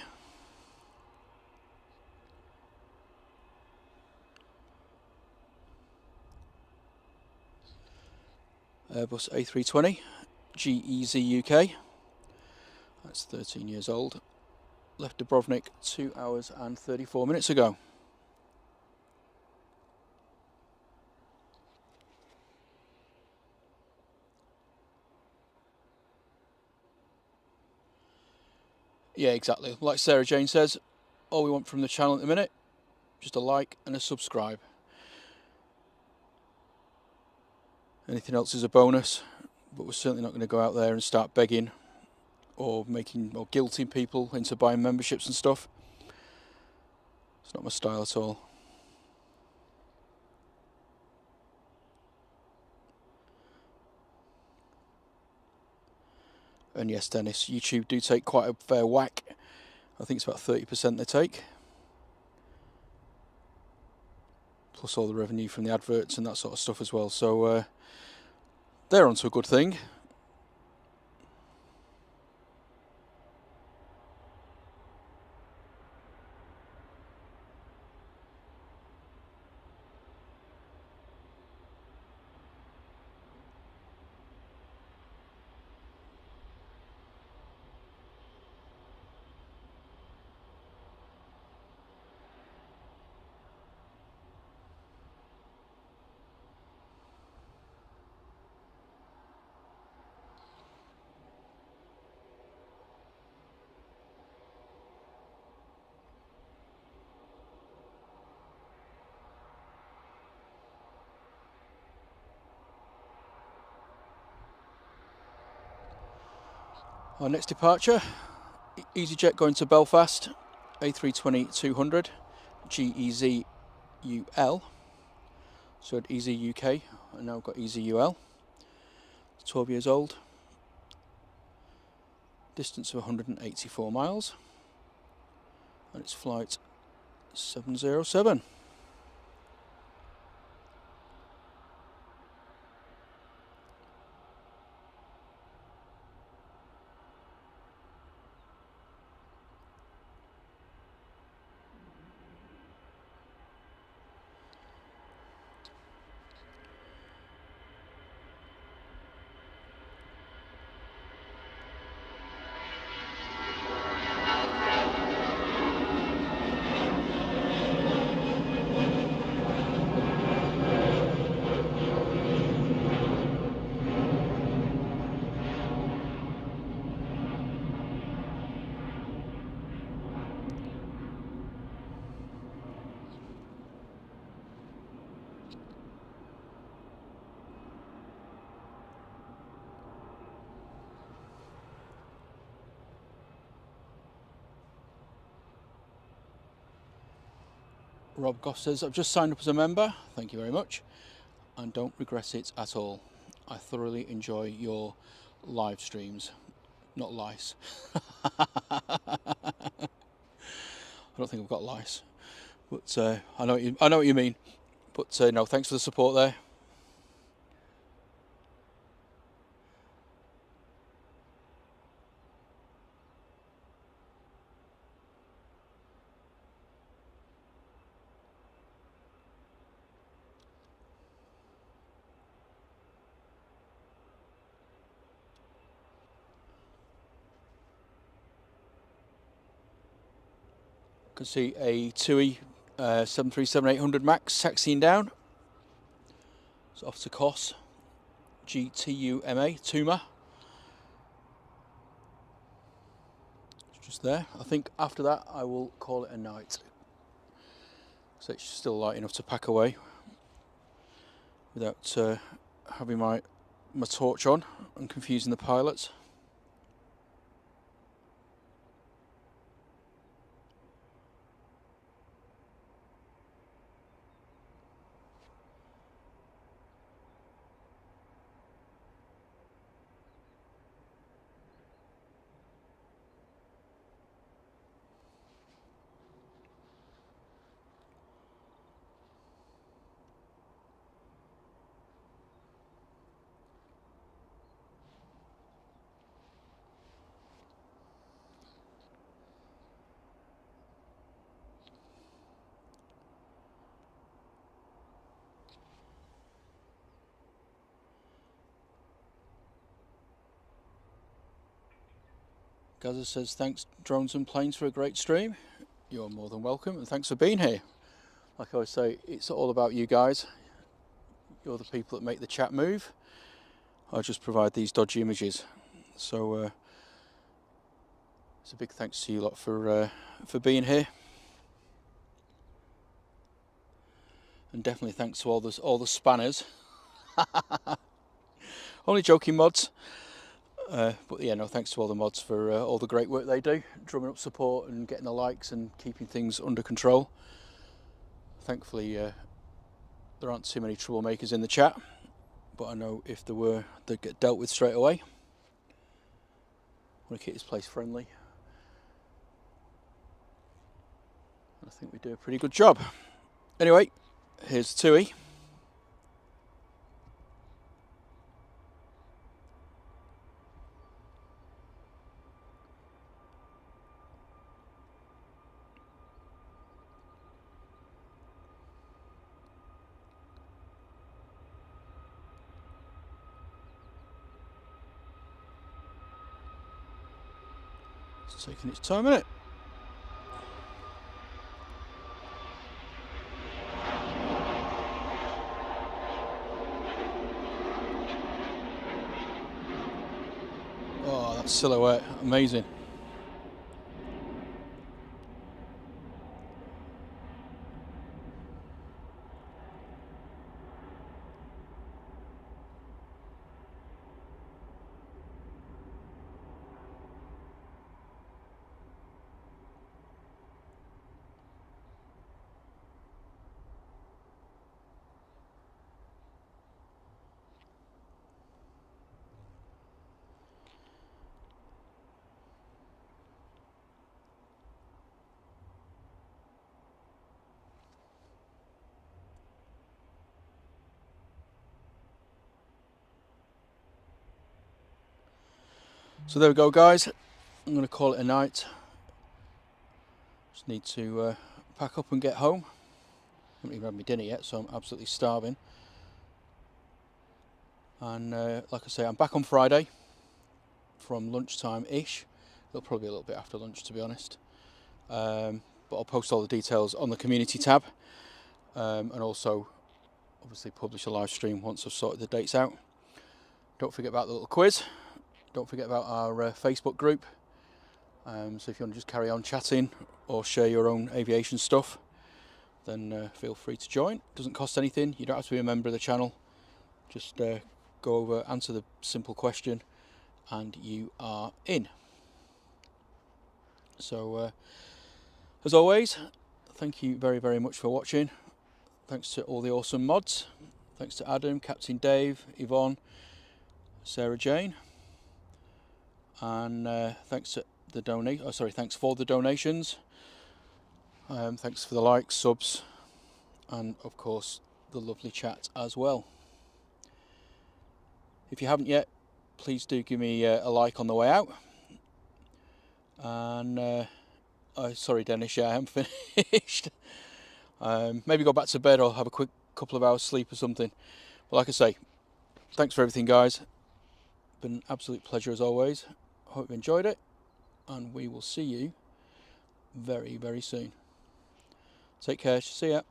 A: Airbus A320, GEZ UK. That's 13 years old. Left Dubrovnik 2 hours and 34 minutes ago. Yeah, exactly. Like Sarah Jane says, all we want from the channel at the minute, just a like and a subscribe. Anything else is a bonus, but we're certainly not going to go out there and start begging or guilting people into buying memberships and stuff. It's not my style at all. And yes, Dennis, YouTube do take quite a fair whack. I think it's about 30% they take. Plus all the revenue from the adverts and that sort of stuff as well. So they're onto a good thing. Our next departure, EasyJet going to Belfast, A320-200, GEZ UL. So at Easy UK, and now I've got Easy UL. 12 years old. Distance of 184 miles. And it's flight 707. Rob Goff says, I've just signed up as a member, thank you very much, and don't regret it at all. I thoroughly enjoy your live streams. Not lice. I don't think I've got lice, but I know what you mean. But no, thanks for the support there. Can see a TUI 737-800 MAX taxiing down. It's off to Kos, GTUMA, Tuma. It's just there. I think after that I will call it a night. So it's still light enough to pack away without having my torch on and confusing the pilots. Gaza says, thanks drones and planes for a great stream. You're more than welcome, and thanks for being here. Like I always say, it's all about you guys. You're the people that make the chat move. I just provide these dodgy images. So it's a big thanks to you lot for being here. And definitely thanks to all the spanners. Only joking, mods. But yeah, no, thanks to all the mods for all the great work they do, drumming up support and getting the likes and keeping things under control. Thankfully, there aren't too many troublemakers in the chat, but I know if there were, they'd get dealt with straight away. I want to keep this place friendly. I think we do a pretty good job. Anyway, here's TUI. It's taking its time, isn't it? Oh, that silhouette, amazing. So there we go, guys. I'm going to call it a night. Just need to pack up and get home. I haven't even had my dinner yet, so I'm absolutely starving. And like I say, I'm back on Friday from lunchtime-ish. It'll probably be a little bit after lunch, to be honest. But I'll post all the details on the community tab. And also, obviously, publish a live stream once I've sorted the dates out. Don't forget about the little quiz. Don't forget about our Facebook group. So if you want to just carry on chatting or share your own aviation stuff, then feel free to join. It doesn't cost anything. You don't have to be a member of the channel. Just go over, answer the simple question, and you are in. So as always, thank you very, very much for watching. Thanks to all the awesome mods. Thanks to Adam, Captain Dave, Yvonne, Sarah Jane. And thanks to the thanks for the donations. Thanks for the likes, subs, and of course the lovely chat as well. If you haven't yet, please do give me a like on the way out. And sorry Dennis, yeah, I haven't finished. Maybe go back to bed or have a quick couple of hours sleep or something. But like I say, thanks for everything, guys. Been an absolute pleasure as always. Hope you enjoyed it, and we will see you very, very soon. Take care. See ya.